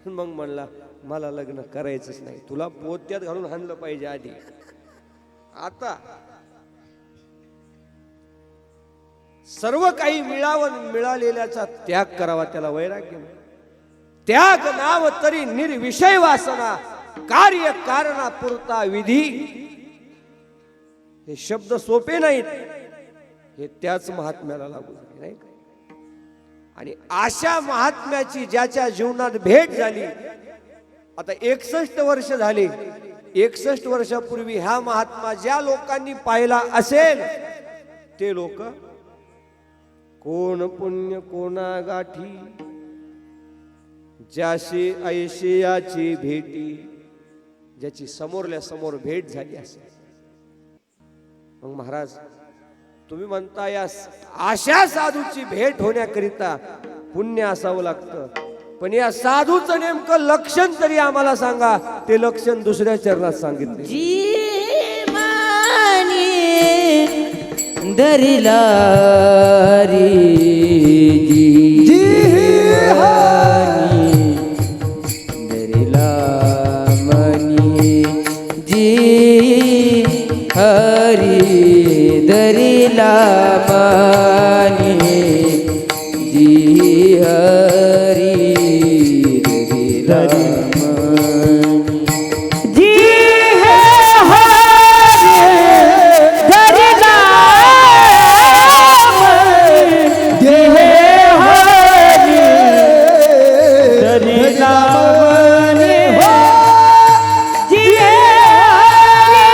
मग म्हणला मला लग्न करायचंच नाही. तुला पोत्यात घालून हाणलं पाहिजे आधी. आता सर्व काही मिळावं, मिळालेल्याचा त्याग करावा, त्याला वैराग्य. त्याग नाव तरी निर्विषय वासना, कार्य कारणा पुरता विधी. हे शब्द सोपे नाहीत, हे त्याच महात्म्याला लागू झाले, नाही का? आणि अशा महात्म्याची ज्याच्या जीवनात भेट झाली, आता 61 वर्ष झाले. 61 वर्षापूर्वी हा महात्मा ज्या लोकांनी पाहिला असेल ते लोक कोण पुण्य कोणा गाठी, ज्याशी ऐशी याची भेटी. ज्याची समोरल्या समोर भेट झाली असेल. मग महाराज तुम्ही म्हणता या अशा साधूची भेट होण्याकरिता पुण्य असावं लागतं, पण या साधूचं नेमकं लक्षण तरी आम्हाला सांगा. ते लक्षण दुसऱ्या चरणात सांगितले. जी मानी दरिला रे जी जी है हरे धरि नाम जी है हरे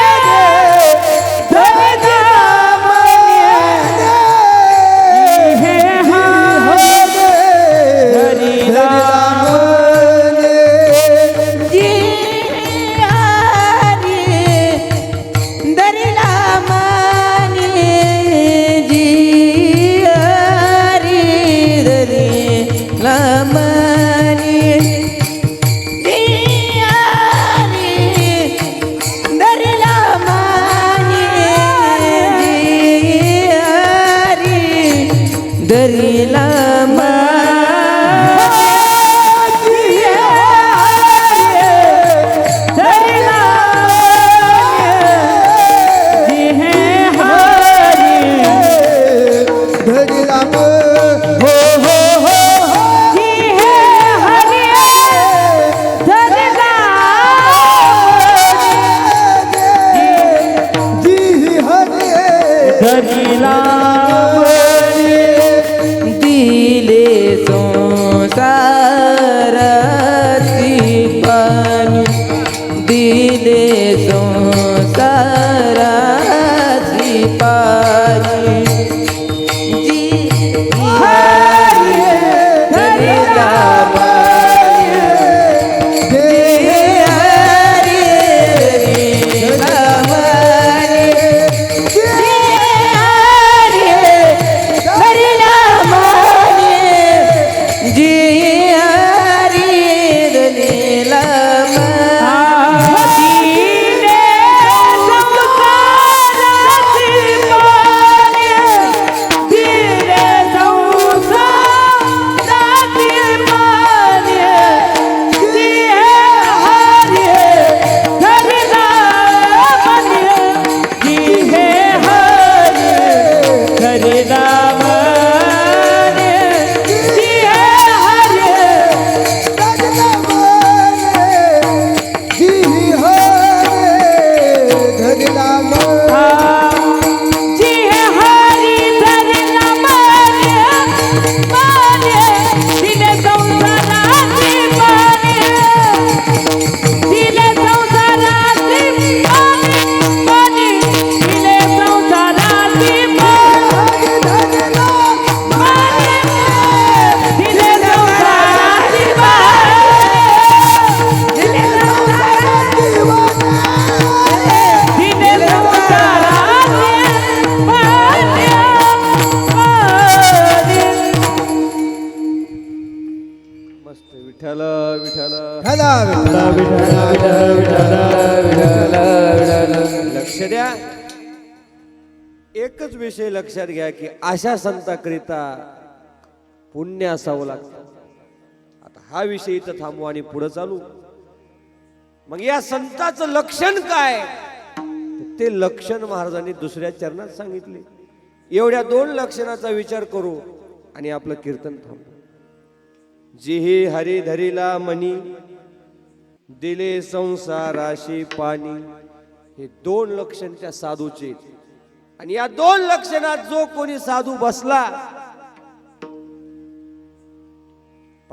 धरि नाम हो जी है हरे धरि नाम जी है हरे धरि नाम दिले संसाराची पाणी दिले संसाराची पाणी जी हरी हरी विठ्ठल विठ्ठल लक्ष द्या. एकच विषय लक्षात घ्या की अशा संताकरिता पुण्य असावं लागतं. आता हा विषय इथं थांबू आणि पुढे चालू. मग या संताचं लक्षण काय ते लक्षण महाराजांनी दुसऱ्या चरणात सांगितले. एवढ्या 2 लक्षणाचा विचार करू आणि आपलं कीर्तन थांबू. जिही हरी धरिला मनी दिले संसाराशी पाणी. हे 2 लक्षण त्या साधूचे. आणि या 2 लक्षणात जो कोणी साधू बसला,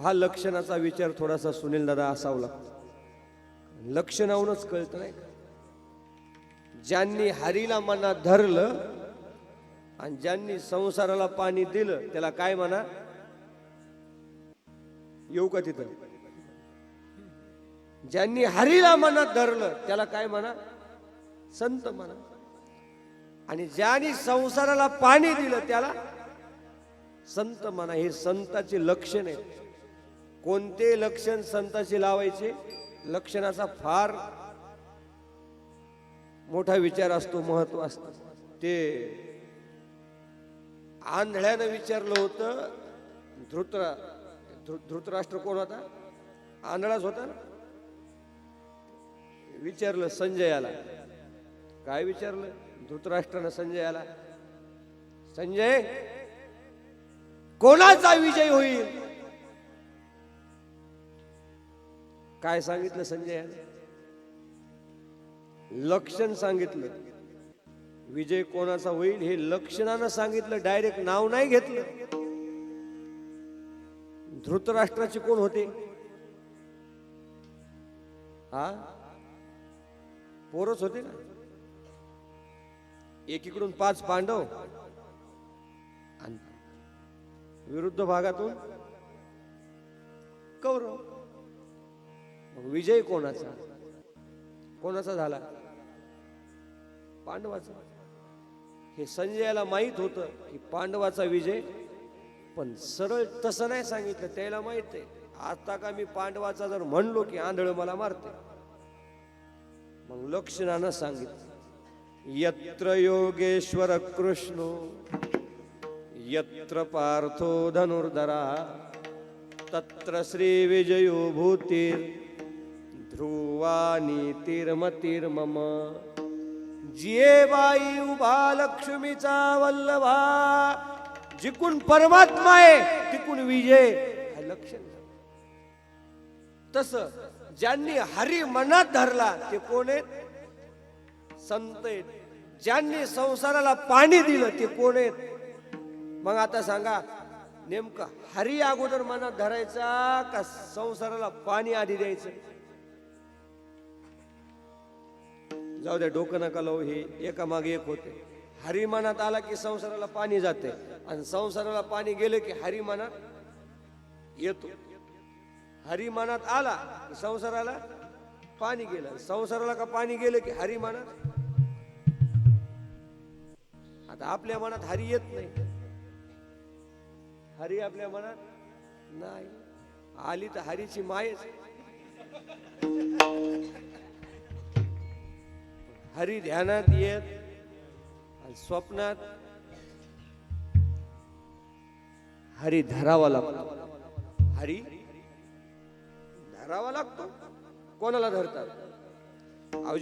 हा लक्षणाचा विचार थोडासा सुनील दादा असावा लागतो. लक्षणावरूनच कळतं नाही का. ज्यांनी हरीला मनात धरलं आणि ज्यांनी संसाराला पाणी दिलं त्याला काय म्हणा. येऊ का तिथं. ज्यांनी हरीला मनात धरलं त्याला काय म्हणा, संत म्हणा. आणि ज्यांनी संसाराला पाणी दिलं त्याला संत म्हणा. हे संताचे लक्षण आहे. कोणते लक्षण संताचे लावायचे, लक्षणाचा फार मोठा विचार असतो, महत्व असतं. ते आंधळ्यानं विचारलं होतं. धृतराष्ट्र कोण होता, आंधळाच होता ना. विचारलं संजयाला. काय विचारलं धृतराष्ट्रानं संजयाला, संजय कोणाचा विजय होईल. काय सांगितलं संजय? लक्षण सांगितलं. विजय कोणाचा होईल हे लक्षणानं सांगितलं, डायरेक्ट नाव नाही घेतलं. धृतराष्ट्राचे कोण होते? हा, पोरच होते ना. एकीकडून 5 पांडव आणि विरुद्ध भागातून कौरव. मग विजय कोणाचा? कोणाचा झाला? पांडवाचा. हे संजयाला माहित होतं की पांडवाचा विजय, पण सरळ तसं नाही सांगितलं. त्याला माहित आहे आता का मी पांडवाचा जर म्हणलो की आंधळ मला मारते. मग लक्षणानं सांगितलं, यत्र योगेश्वर कृष्णो यत्र पार्थो धनुर्धरा तत्र श्री विजयो भूतीर ध्रुवा नीतिर्मतिर्मम. जिये बाई उभा लक्ष्मीचा वल्लभा, जिकून परमात्मा आहे तिकून विजय. लक्षण तस ज्यांनी हरी मनात धरला ते कोण आहेत? संत आहेत. ज्यांनी संसाराला पाणी दिलं ते कोण आहेत? मग आता सांगा, नेमकं हरी अगोदर मनात धरायचा का संसाराला पाणी आधी द्यायचं? जाऊ द्या, डोकं नका लावू. हे एका मागे एक होते. हरी मनात आला की संसाराला पाणी जाते, आणि संसाराला पाणी गेले की हरी मनात येतो. हरी मनात आला की संसाराला पाणी गेलं, संसाराला का पाणी गेलं की हरी मनात. आता आपल्या मनात हरी येत नाही. हरी आपल्या मनात नाही आली तर हरीची मायच. हरी ध्यानात येत आणि स्वप्नात हरी धरावा लागतो. हरी धरावा लागतो. कोणाला धरतात?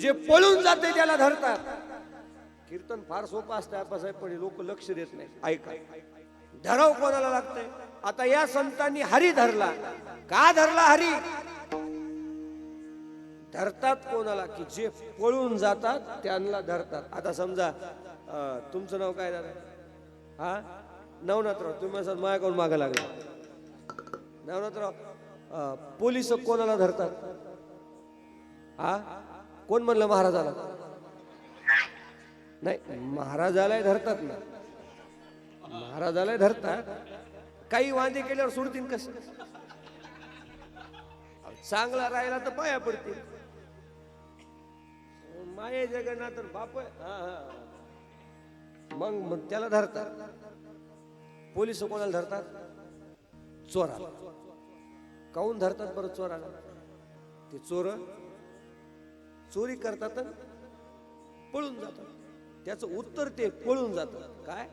जे पळून जाते त्याला धरतात. कीर्तन फार सोपं असतं पण लोक लक्ष देत नाही. ऐका, धराव कोणाला लागतंय? आता या संतांनी हरी धरला. का धरला हरी? धरतात कोणाला? की जे पळून जातात त्यांना धरतात. आता समजा तुमचं नाव काय दादा? हा, नवनाथराव. तुम्ही असं माझ्याकडून मागं लागले. नवनाथराव, पोलिस कोणाला धरतात? हा, कोण म्हणलं? महाराजाला नाही, महाराजाला धरतात ना. महाराजाला धरतात. काही वांदे केल्यावर सोडतील कसं? चांगला राहिला तर पाया पडतील. माये जगन्नाथ बाप. मग त्याला धरतात. पोलिस कोणाला धरतात? चोराला. काऊन धरतात बरं चोराला? ते चोर चोरी करतात पळून जातात. त्याचं उत्तर ते पळून जातात. काय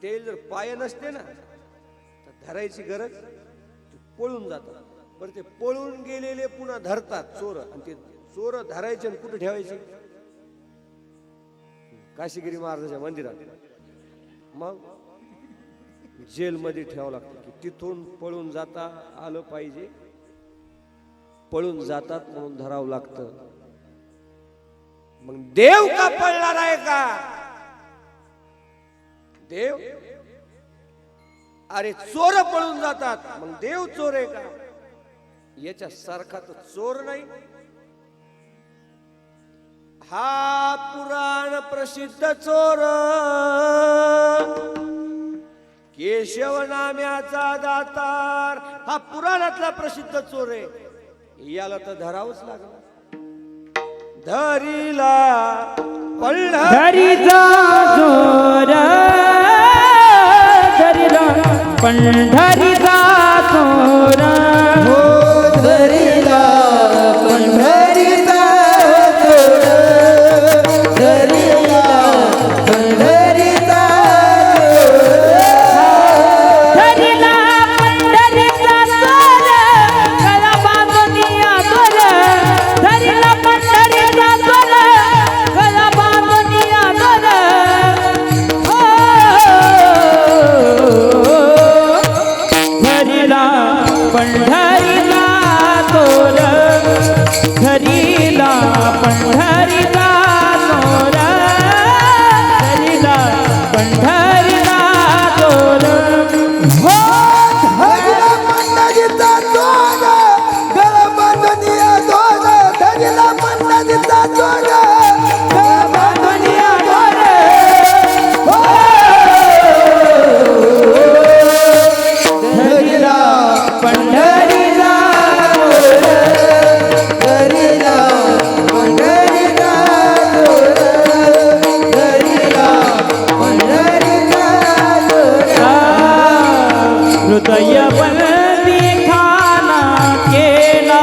ते जर पाय नसते ना तर धरायची गरज, पळून जातात. बरं, ते पळून गेलेले पुन्हा धरतात चोर, आणि ते चोर धरायचे आणि कुठे ठेवायचे? काशीगिरी महाराजाच्या मंदिरात. मग जेलमध्ये ठेवावं लागतं की तिथून पळून जाता आलं पाहिजे. पळून जातात म्हणून धरावं लागतं. मग देव का पळणार आहे का? देव, अरे चोर पळून जातात, मग देव चोर आहे का? याच्या सारखा तर चोर नाही. हा पुराण प्रसिद्ध चोर, केशव नाम्याचा दातार, हा पुराणातला प्रसिद्ध चोर आहे. याला तर धरावंच लागलं. धरीला धरीचा चोर, धरीला पंढरीचा चोर, हो धरीला पंढरीचा चोर, धरीला पंढरीचा चोर, धरीला पंढरीचा चोर, गळा बांधूनिया चोर, धरीला पंढरीचा चोर, गळा बांधूनिया चोर. धरीला पंढरीचा जोर धरीला पंढरीचा जोर धरीला पंढरीचा जोर हो धरला पंढरीचा जोर गळ बांधूनिया दोर धरला पंढरीचा जोर गळ बांधूनिया दोर हो धरला पंढरीचा धरला पंढरीचा जोर धरला पंढरीचा जोर हृदय बंदी खाना केला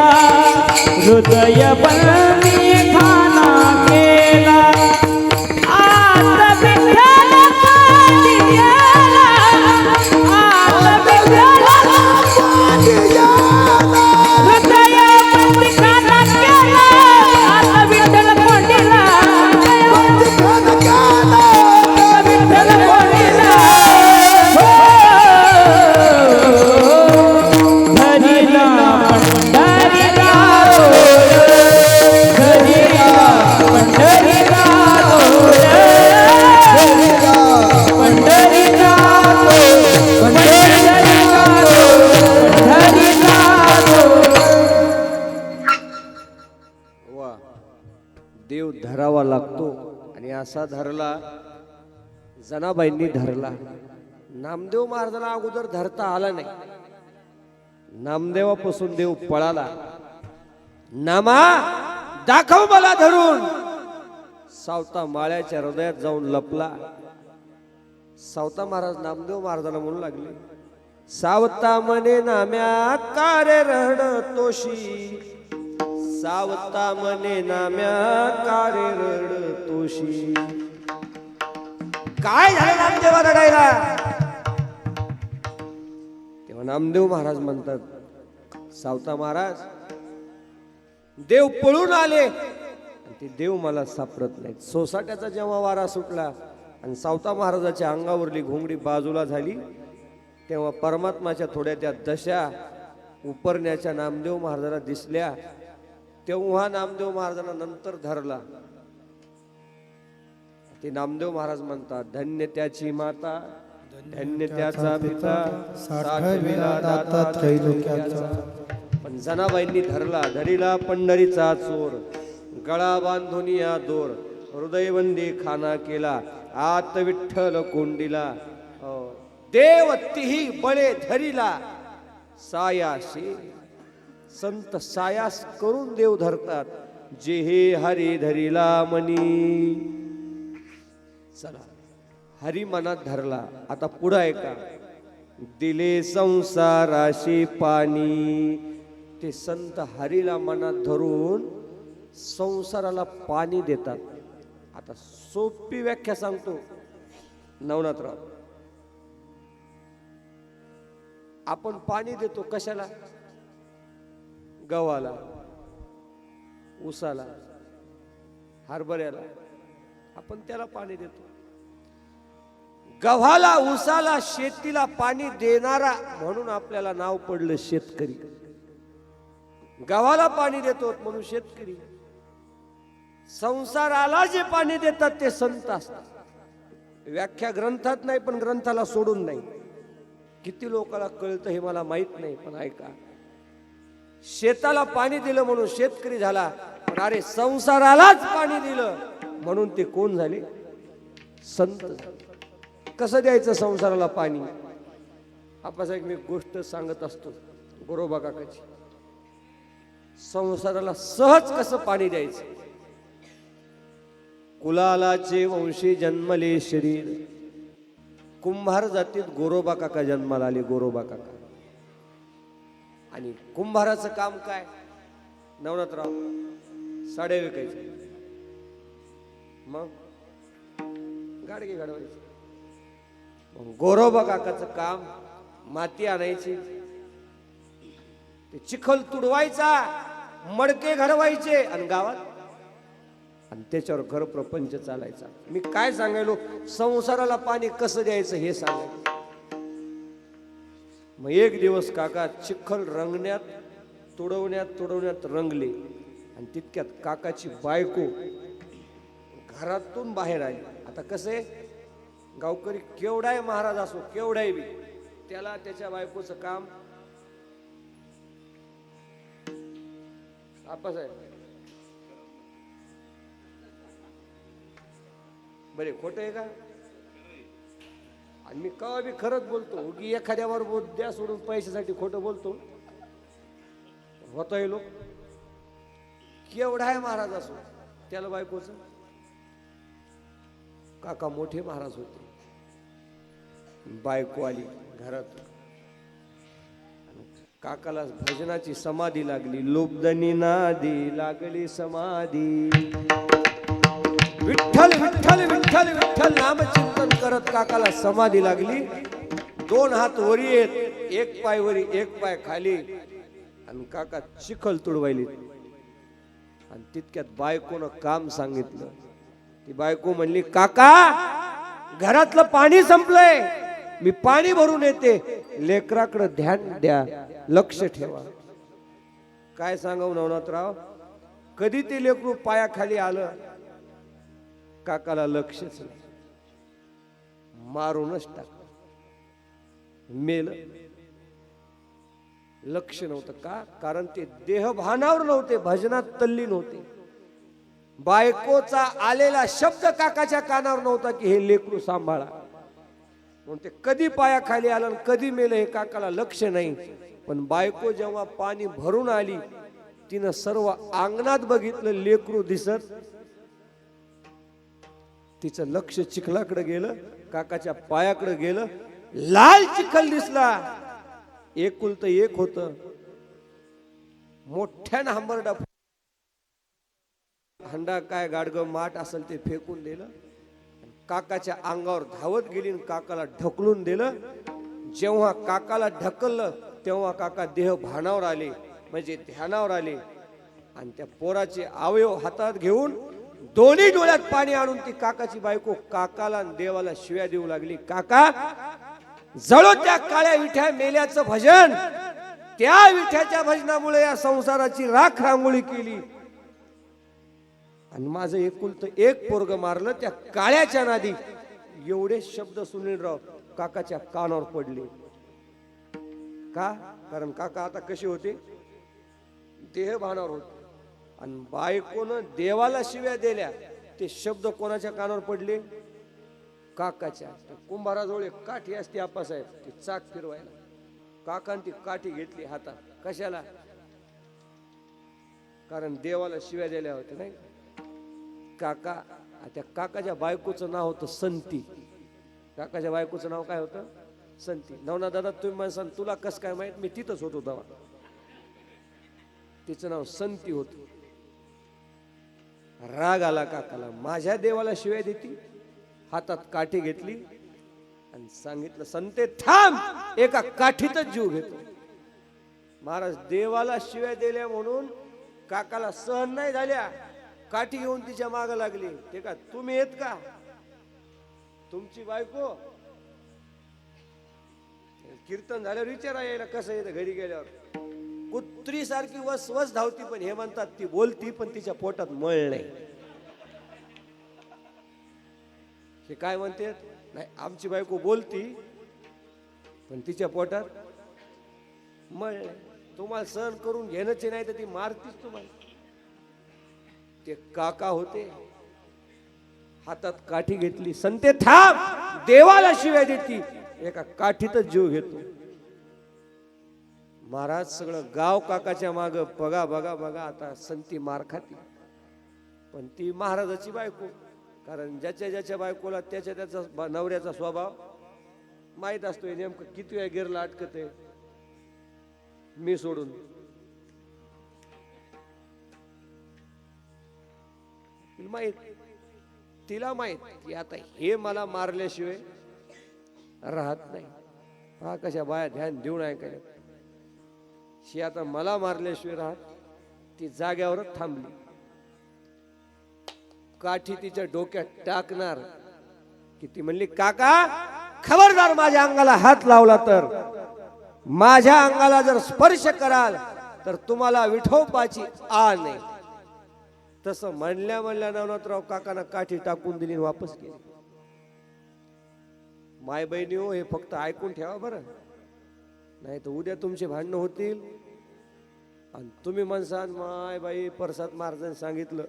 हृदय बंदी खाना केला आता विठ्ठल पांडियाला आता विठ्ठल हृदय बंदी खाना केला आता विठ्ठल पांडिला विठ्ठल पांडिला धरीला पंढरीचा धरीला पंढरीचा पंढरीचा पंढरीचा वा देव धरावा लागतो आणि असा धरला जनाबाईंनी धरला. नामदेव महाराजांना अगोदर धरता आला नाही. नामदेवापासून देव पळाला. नामा दाखव मला धरून. सावता माळ्याच्या हृदयात जाऊन लपला. सावता महाराज नामदेव महाराजांना म्हणू लागले, सावता मने नाम्या कारे रडतोशी, सावता मने नाम्या कारे रडतोशी. काय झालं नामदेवा रडायला? तेव्हा नामदेव महाराज म्हणतात, सावता महाराज देव पळून आले आणि ते देव मला सापडत नाहीत. सोसाट्याचा जेव्हा वारा सुटला आणि सावता महाराजाच्या अंगावरली घोंगडी बाजूला झाली तेव्हा परमात्माच्या थोड्या त्या दशा उपरण्याच्या नामदेव महाराजांना दिसल्या. तेव्हा नामदेव महाराजांना नंतर धरला. ते नामदेव महाराज म्हणतात, धन्य त्याची माता धन्य त्याचा पिता साठविला दाता त्रैलोक्याचा. पण जनाबाईंनी धरला. धरीला पंढरीचा चोर गळा बांधुनिया दोर हृदयबंदी खाना केला आत विठ्ठल कोंडीला. देव तिही बळे धरीला सायाशी. संत सायास करून देव धरतात. जे हे हरी धरीला मनी. चला हरी मनात धरला. आता पुढं आहे का, दिले संसाराशी पाणी. ते संत हरीला मनात धरून संसाराला पाणी देतात. आता सोपी व्याख्या सांगतो नवनाथराव. आपण पाणी देतो कशाला? गव्हाला, ऊसाला, हरभऱ्याला आपण त्याला पाणी देतो. गव्हाला, ऊसाला, शेतीला पाणी देणारा म्हणून आपल्याला नाव पडलं शेतकरी. गव्हाला पाणी देतो म्हणून शेतकरी. संसाराला जे पाणी देतात ते संत असतात. व्याख्या ग्रंथात नाही पण ग्रंथाला सोडून नाही. किती लोकांना कळतं हे मला माहित नाही, पण ऐका, शेताला पाणी दिलं म्हणून शेतकरी झाला, पण अरे संसारालाच पाणी दिलं म्हणून ते कोण झाले? संत. कसं द्यायचं संसाराला पाणी? आपासाहेब मी गोष्ट सांगत असतो गोरोबा काकाची. संसाराला सहज कसं पाणी द्यायचं? कुलालाचे वंशी जन्मले शरीर. कुंभार जातीत गोरोबा काका जन्माला आले. गोरोबा काका. आणि कुंभाराचं काम काय? नवनाथराव साडे विकायचे, मग गाडगे घडवायचे. मग गोरोबा काकाचं काम माती आणायची, ते चिखल तुडवायचा, मडके घडवायचे आणि गावात, आणि त्याच्यावर घर प्रपंच चालायचा. मी काय सांगायलो, संसाराला पाणी कसं द्यायचं हे सांगायचं. मग एक दिवस काका चिखल रंगण्यात तुडवण्यात रंगले आणि तितक्यात काकाची बायको घरातून बाहेर आली. आता कसं आहे, गावकरी केवढाही महाराज असो, केवढाही बी, त्याला त्याच्या बायकोचं काम आप्पासाहेब बरे खोट आहे का? आणि मी कवा बी खरंच बोलतो की एखाद्यावर द्या सोडून पैशासाठी खोटं बोलतो होतोय लोक. केवढा आहे महाराज असो, त्याला बायकोचं काका मोठे महाराज होते. बायको आली घरात, काकाला भजनाची समाधी लागली. लोबदनी नादी लागली समाधी. विठ्ठल विठ्ठल विठ्ठल विठ्ठल नामचिंतन करत काकाला समाधी लागली. 2 हात वरी येत, 1 पाय वरी 1 पाय खाली, आणि काका चिखल तुडवायली. आणि तितक्यात बायकोनं काम सांगितलं. ती बायको म्हणली, काका घरातलं पाणी संपलंय, मी पाणी भरून येते, लेकराकडे ध्यान द्या, लक्ष ठेवा. काय सांगाव नवनाथराव, कधी ते लेकरू पायाखाली आलं, काकाला लक्षच नाही, मारूनच टाकलं, मेलं. लक्ष नव्हतं का? कारण ते देहभानावर नव्हते, भजनात तल्लीन होते. बायकोचा आलेला शब्द काकाच्या कानावर नव्हता की हे लेकरू सांभाळा. म्हणून ते कधी पायाखाली आलं आणि कधी मेलं हे काकाला लक्ष नाही. पण बायको जेव्हा पाणी भरून आली, तिनं सर्व अंगणात बघितलं, लेकरू दिसत. तिचं लक्ष चिखलाकडे गेलं, काकाच्या पायाकडे गेलं. लाल चिखल दिसला. एकुलतं एक होत. मोठ्यानं हंबरडा, हंडा काय गाडगं माठ असेल ते फेकून दिलं. काकाच्या अंगावर धावत गेली आणि काकाला ढकलून दिलं. जेव्हा काकाला ढकललं तेव्हा काका देह भानावर आले, म्हणजे ध्यानावर आले. आणि त्या पोराचे अवयव हातात घेऊन दोन्ही डोळ्यात पाणी आणून ती काकाची बायको काकाला आणि देवाला शिव्या देऊ लागली. काका जळो त्या काळ्या विठ्या मेल्याचं भजन, त्या विठ्याच्या भजनामुळे या संसाराची राख रांगोळी केली. आणि माझं एकुलतं एक पोरग मारलं त्या काळ्याच्या नादी. एवढे शब्द सुनीलराव काकाच्या कानावर पडले. का? कारण काका आता कसे होते, देहभानावर होते. आणि बायकोनं देवाला शिव्या दिल्या, ते शब्द कोणाच्या कानावर पडले? काकाच्या. कुंभाराजवळ एक काठी असते आप्पासाहेब, ती चाक फिरवायला. काकाने ती काठी घेतली हातात. कशाला? कारण देवाला शिव्या दिल्या होत्या नाही. काका, त्या काकाच्या बायकोचं नाव होतं संती. काकाच्या बायकोचं नाव काय होतं? संती. नवना दादा तुम्ही मला सांग, तुला कस काय माहित? मी तिथंच होतो तेव्हा. तिचं नाव संती होत. राग आला काकाला, माझ्या देवाला शिव्या देती. हातात काठी घेतली आणि सांगितलं, संते थांब, एका काठीतच जीव घेतो. महाराज देवाला शिव्या दिल्या म्हणून काकाला सहन नाही झाल्या. काठी घेऊन तिच्या माग लागली. ते का तुम्ही येत का? तुमची बायको कीर्तन झाल्यावर विचारा यायला कसं येतं घरी गेल्यावर. कुत्री सारखी वस वस धावती, पण हे म्हणतात ती बोलती पण तिच्या पोटात मळ नाही. हे काय म्हणते? नाही, आमची बायको बोलती पण तिच्या पोटात मळ नाही. तुम्हाला सहन करून घेणंच नाही तर ती मारतीच तुम्हाला. ते काका होते, हातात काठी घेतली. संते थांब, देवाला शिव्या देती, एका काठीतच जीव घेतो. महाराज सगळं गाव काकाच्या माग बघा बघा बघा. आता संती मार खाती, पण ती महाराजाची बायको. कारण ज्याच्या ज्याच्या बायकोला त्याच्या त्याचा नवऱ्याचा स्वभाव माहीत असतोय. नेमकं किती वेळा गिरला अटकत आहे मी सोडून. माहित, तिला माहित की आता हे मला मारल्याशिवाय राहत नाही. हा कशा बाया ध्यान देऊन ऐकायला. शी आता मला मारल्याशिवाय राहत. ती जाग्यावरच थांबली. काठी तिच्या डोक्यात टाकणार की ती म्हणली, काका खबरदार माझ्या अंगाला हात लावला तर, माझ्या अंगाला जर स्पर्श कराल तर तुम्हाला विठोबाची आण आहे. तसं म्हणल्या नवनाथराव काकांना काठी टाकून दिली आणि वापस केली. माय बहिणी हो, हे फक्त ऐकून ठेवा बरं, नाही तर उद्या तुमचे भांडणं होतील आणि तुम्ही म्हणसान माय बाई परसात महाराजांनी सांगितलं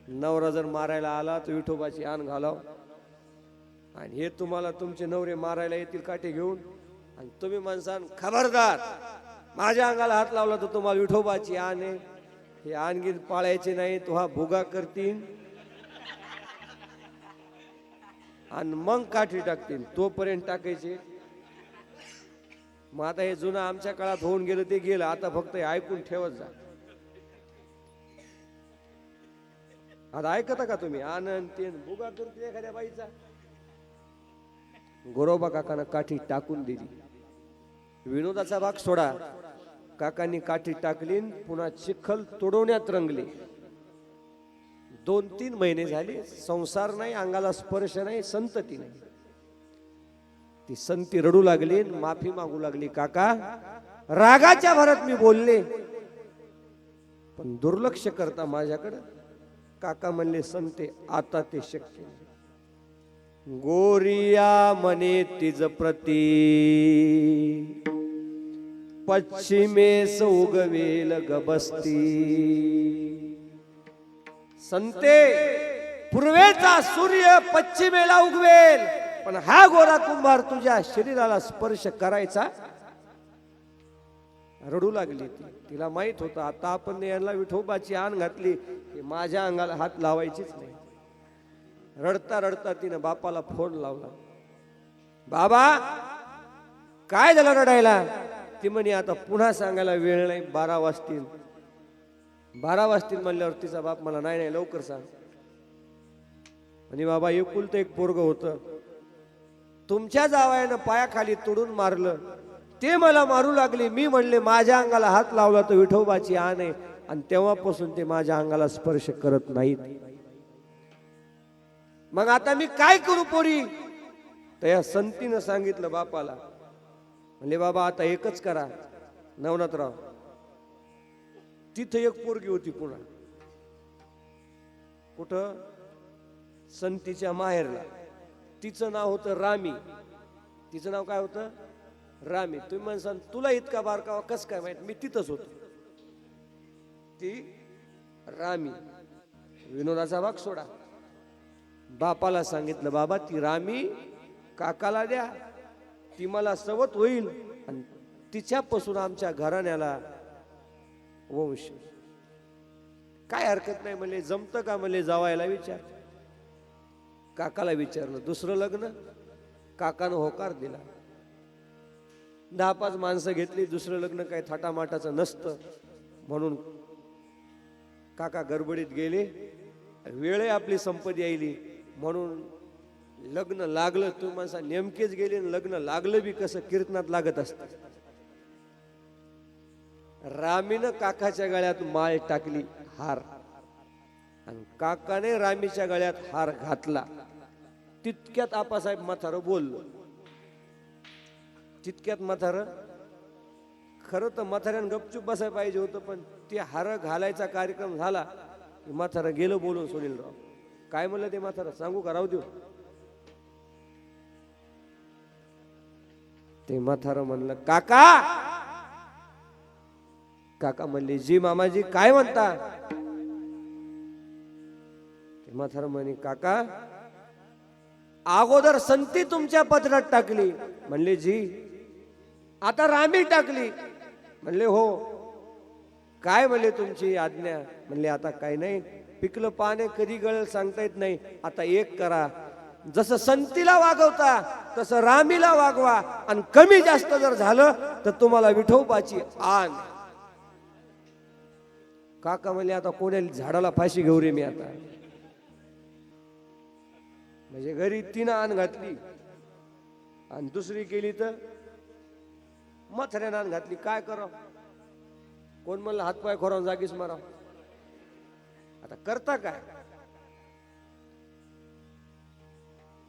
नवरा जर मारायला आला तर विठोबाची आण घालाव, आणि हे तुम्हाला तुमचे नवरे मारायला येतील काठी घेऊन, आणि तुम्ही म्हणसान खबरदार माझ्या अंगाला हात लावला तर तुम्हाला विठोबाची आण आहे. हे आणगीन पाळायचे नाही, तो हा भुगा करतील आणि मग काठी टाकतील, तोपर्यंत टाकायचे. मग आता हे जुनं आमच्या काळात होऊन गेलं ते गेलं, आता फक्त हे ऐकून ठेवत जा. आता ऐकता का तुम्ही? आनंद ते भुगा करतील एखाद्या बाईचा. गोरोबा काकांना काठी टाकून दिली. विनोदाचा भाग सोडा, काकांनी काठी टाकली, पुन्हा चिखल तुडवण्यात रंगले. 2-3 महिने झाले, संसार नाही, अंगाला स्पर्श नाही, संतती नाही. ती संती रडू लागली, माफी मागू लागली. काका रागाच्या भरात मी बोलले, पण दुर्लक्ष करता माझ्याकडं. काका म्हणले संते आता ते शक्य नाही. गोरिया मने तिज प्रती पश्चिमेस उगवेल गबस्ती. संते पूर्वेचा सूर्य पश्चिमेला उगवेल, पण हा गोरा कुंभार तुझ्या शरीराला स्पर्श करायचा. रडू लागली ती. तिला माहित होतं आता आपण यांना विठोबाची आण घातली की माझ्या अंगाला हात लावायचीच नाही. रडता रडता तिने बापाला फोन लावला. बाबा काय झालं रडायला? ती म्हणे आता पुन्हा सांगायला वेळ नाही, 12 वाजतील. 12 वाजतील म्हणल्यावर तिचा बाप मला नाही लवकर सांग. आणि बाबा एकुलतं एक पोरग होतं, तुमच्या जावयानं पायाखाली तोडून मारलं, ते मला मारू लागले. मी म्हणले माझ्या अंगाला हात लावला तर विठोबाची आण आहे, आणि तेव्हापासून ते माझ्या अंगाला स्पर्श करत नाहीत. मग आता मी काय करू पोरी? तर या संतीनं सांगितलं बापाला, म्हणले बाबा आता एकच करा नवनाथराव. तिथं एक पोरगी होती पुन्हा, कुठं? संतीच्या माहेरला. तिचं नाव होतं रामी. तिचं नाव काय होतं? रामी. तुम्ही म्हणसान तुला इतका बारकावा कस काय माहित? मी तिथंच होतो. ती रामी. विनोदाचा भाग सोडा. बापाला सांगितलं बाबा ती रामी काकाला द्या, ती मला सवत होईल आणि तिच्यापासून आमच्या घराण्याला वंश. काय हरकत नाही म्हणले. जमतं का म्हणले? जावायला विचार. काकाला विचारलं दुसरं लग्न. काकानं होकार दिला. 10-5 माणसं घेतली. दुसरं लग्न काही थाटामाटाचं नसतं म्हणून काका गडबडीत गेले. वेळ आपली संपत्ती यायली म्हणून लग्न लागलं. तुम्ही माणसा नेमकेच गेले, लग्न लागलं बी कसं? कीर्तनात लागत असतं. रामीनं काकाच्या गळ्यात माळ टाकली, हार, आणि काकाने रामीच्या गळ्यात हार घातला. तितक्यात आपासाहेब म्हातारं बोललो. तितक्यात म्हातारं, खरं तर म्हाताऱ्यानं गपचूप बसायला पाहिजे होतं, पण ते हार घालायचा कार्यक्रम झाला. म्हातारं गेलं बोलून सुनीलराव. काय म्हणलं ते म्हातारं? सांगू का राहू देऊ? ते म्हातारं म्हणलं काका. काका म्हणले जी मामाजी काय म्हणता? ते म्हातारं म्हणे काका अगोदर संती तुमच्या पत्रात टाकली. म्हणले जी. आता रामी टाकली. म्हणले हो. काय म्हणले तुमची आज्ञा? म्हणले आता काय नाही, पिकलं पाने कधी गळेल सांगता येत नाही. आता एक करा, जसं संतीला वागवता तसं रामीला वागवा, आणि कमी जास्त जर झालं तर तुम्हाला विठोबाची आण. काका म्हणले आता कोण्या झाडाला फाशी घेऊ रे मी आता? म्हणजे घरी 3 आण घातली आणि दुसरी केली तर म्हाताऱ्यानं आण घातली. काय करावं? कोण म्हणलं हातपाय खोरावून जागीच माराव? आता करता काय?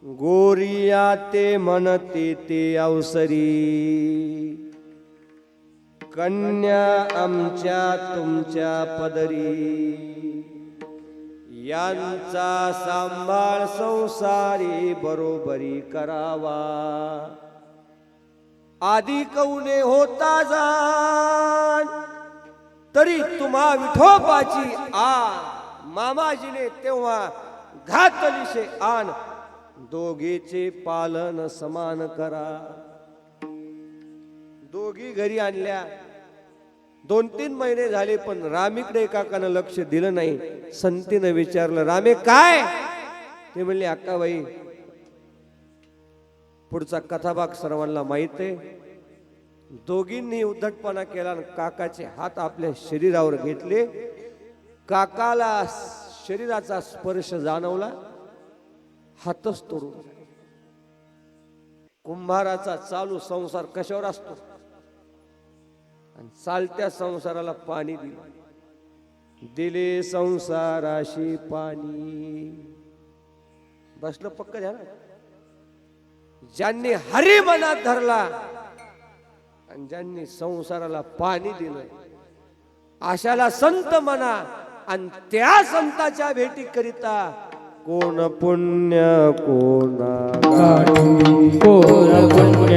गोरिया ते म्हणते ते अवसरी, कन्या आमच्या तुमच्या पदरी, यांचा सांभाळ संसारी बरोबरी करावा. आधी कौने होता जाण, तरी तुम्हा विठोबाची आण. मामाजीने तेव्हा घातलीशे आण, दोघीचे पालन समान करा. दोघी घरी आणल्या. 2-3 महिने झाले पण रामीकडे काकानं लक्ष दिलं नाही. संतीनं विचारलं, रामे काय? ते म्हणले, अक्काबाई पुढचा कथाभाग सर्वांना माहित आहे. दोघींनी उद्धटपणा केला आणि काकाचे हात आपल्या शरीरावर घेतले. काकाला शरीराचा स्पर्श जाणवला, हातच तोडून. कुंभाराचा चालू संसार कशावर असतो? आणि चालत्या संसाराला पाणी दिले संसाराशी पाणी. बसलं पक्क झालं. ज्यांनी हरी मनात धरला आणि ज्यांनी संसाराला पाणी दिलं, अशाला संत म्हणा. आणि त्या संताच्या भेटी करिता कोण पुण्य कोणा गाठी, कोण पुण्य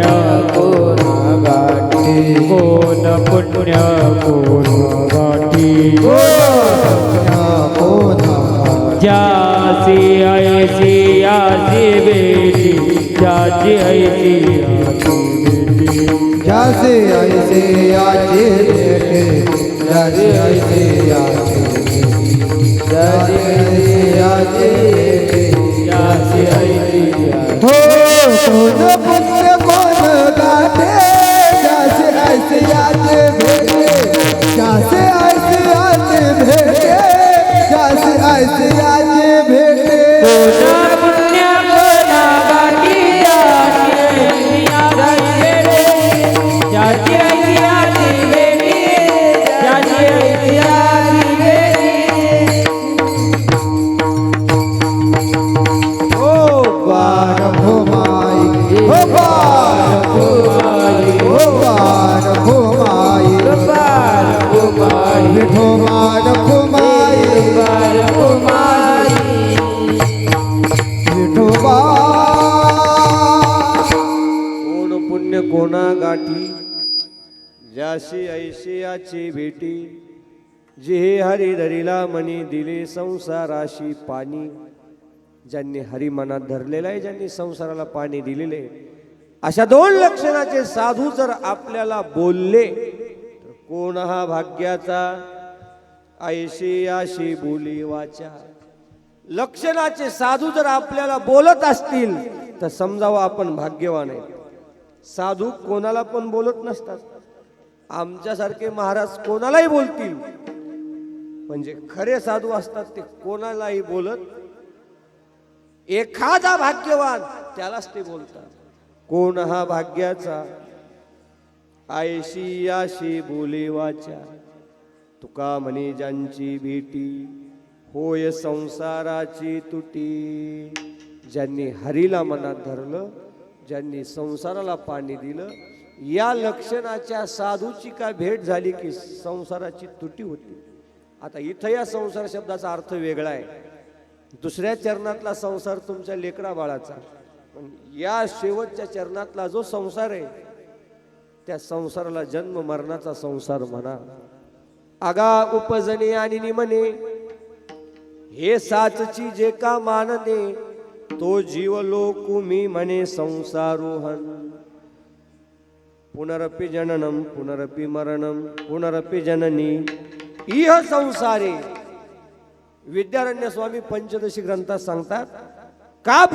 कोण गाठी, कोण पुण्य कोण गाठी. ज्यासी ऐसी आसी बेटी, ज्याची ऐसी आसी बेटी, ज्यासे ऐसे आचे भेटे, ज्यासे ऐसे आचे भेटे, ज्यासे ऐसे आचे भेटे, ज्याची ऐसी आसी. हो कोण पुण्य कोण गाठे, ज्यासे ऐसे आचे भेटे, ज्यासे ऐसे आचे भेटे, ज्यासे ऐसे आचे भेटे. कोण पुण्य कोण गाठी, ज्याची ऐसी आसी बेटी, ज्याची ऐसी आसी बेटी. हो बार भोमाई, हो बार भोमाई, हो बार भोमाई, विठो बार भोमाई, विठोबा. कोण पुण्य कोणा गाठी, ज्याशी ऐशियाची भेटी. जे हरी धरिला मनी, दिले संसाराशी पाणी. ज्यांनी हरी मनात धरलेला आहे, ज्यांनी संसाराला पाणी दिलेले, अशा 2 लक्षणाचे साधू जर आपल्याला बोलले तर कोण हा भाग्याचा, ऐशी आशी बोली वाचा. लक्षणाचे साधू जर आपल्याला बोलत असतील तर समजावं आपण भाग्यवान आहे. साधू कोणाला पण बोलत नसतात. आमच्यासारखे महाराज कोणालाही बोलतील, म्हणजे खरे साधू असतात ते कोणालाही बोलत. एखादा भाग्यवान त्यालाच ते बोलतात. कोण हा भाग्याचा, ऐशी आशी बोली वाचा. तुका म्हणे ज्यांची भेटी, होय संसाराची तुटी. ज्यांनी हरीला मनात धरलं, ज्यांनी संसाराला पाणी दिलं, या लक्षणाच्या साधूची का भेट झाली की संसाराची तुटी होती. आता इथं या संसार शब्दाचा अर्थ वेगळा आहे. दुसऱ्या चरणातला संसार तुमच्या लेकरा बाळाचा, पण या शेवटच्या चरणातला जो संसार आहे त्या संसाराला जन्म मरणाचा संसार म्हणा. आगा उपजने आणि निमने, हे साचची जे का मानने. तो जीव लोकु मी म्हणे संसारोहन. पुनरपि जननम पुनरपि मरणम पुनरपि जननी इह संसारे. विद्यारण्य स्वामी पंचदशी ग्रंथात सांगतात का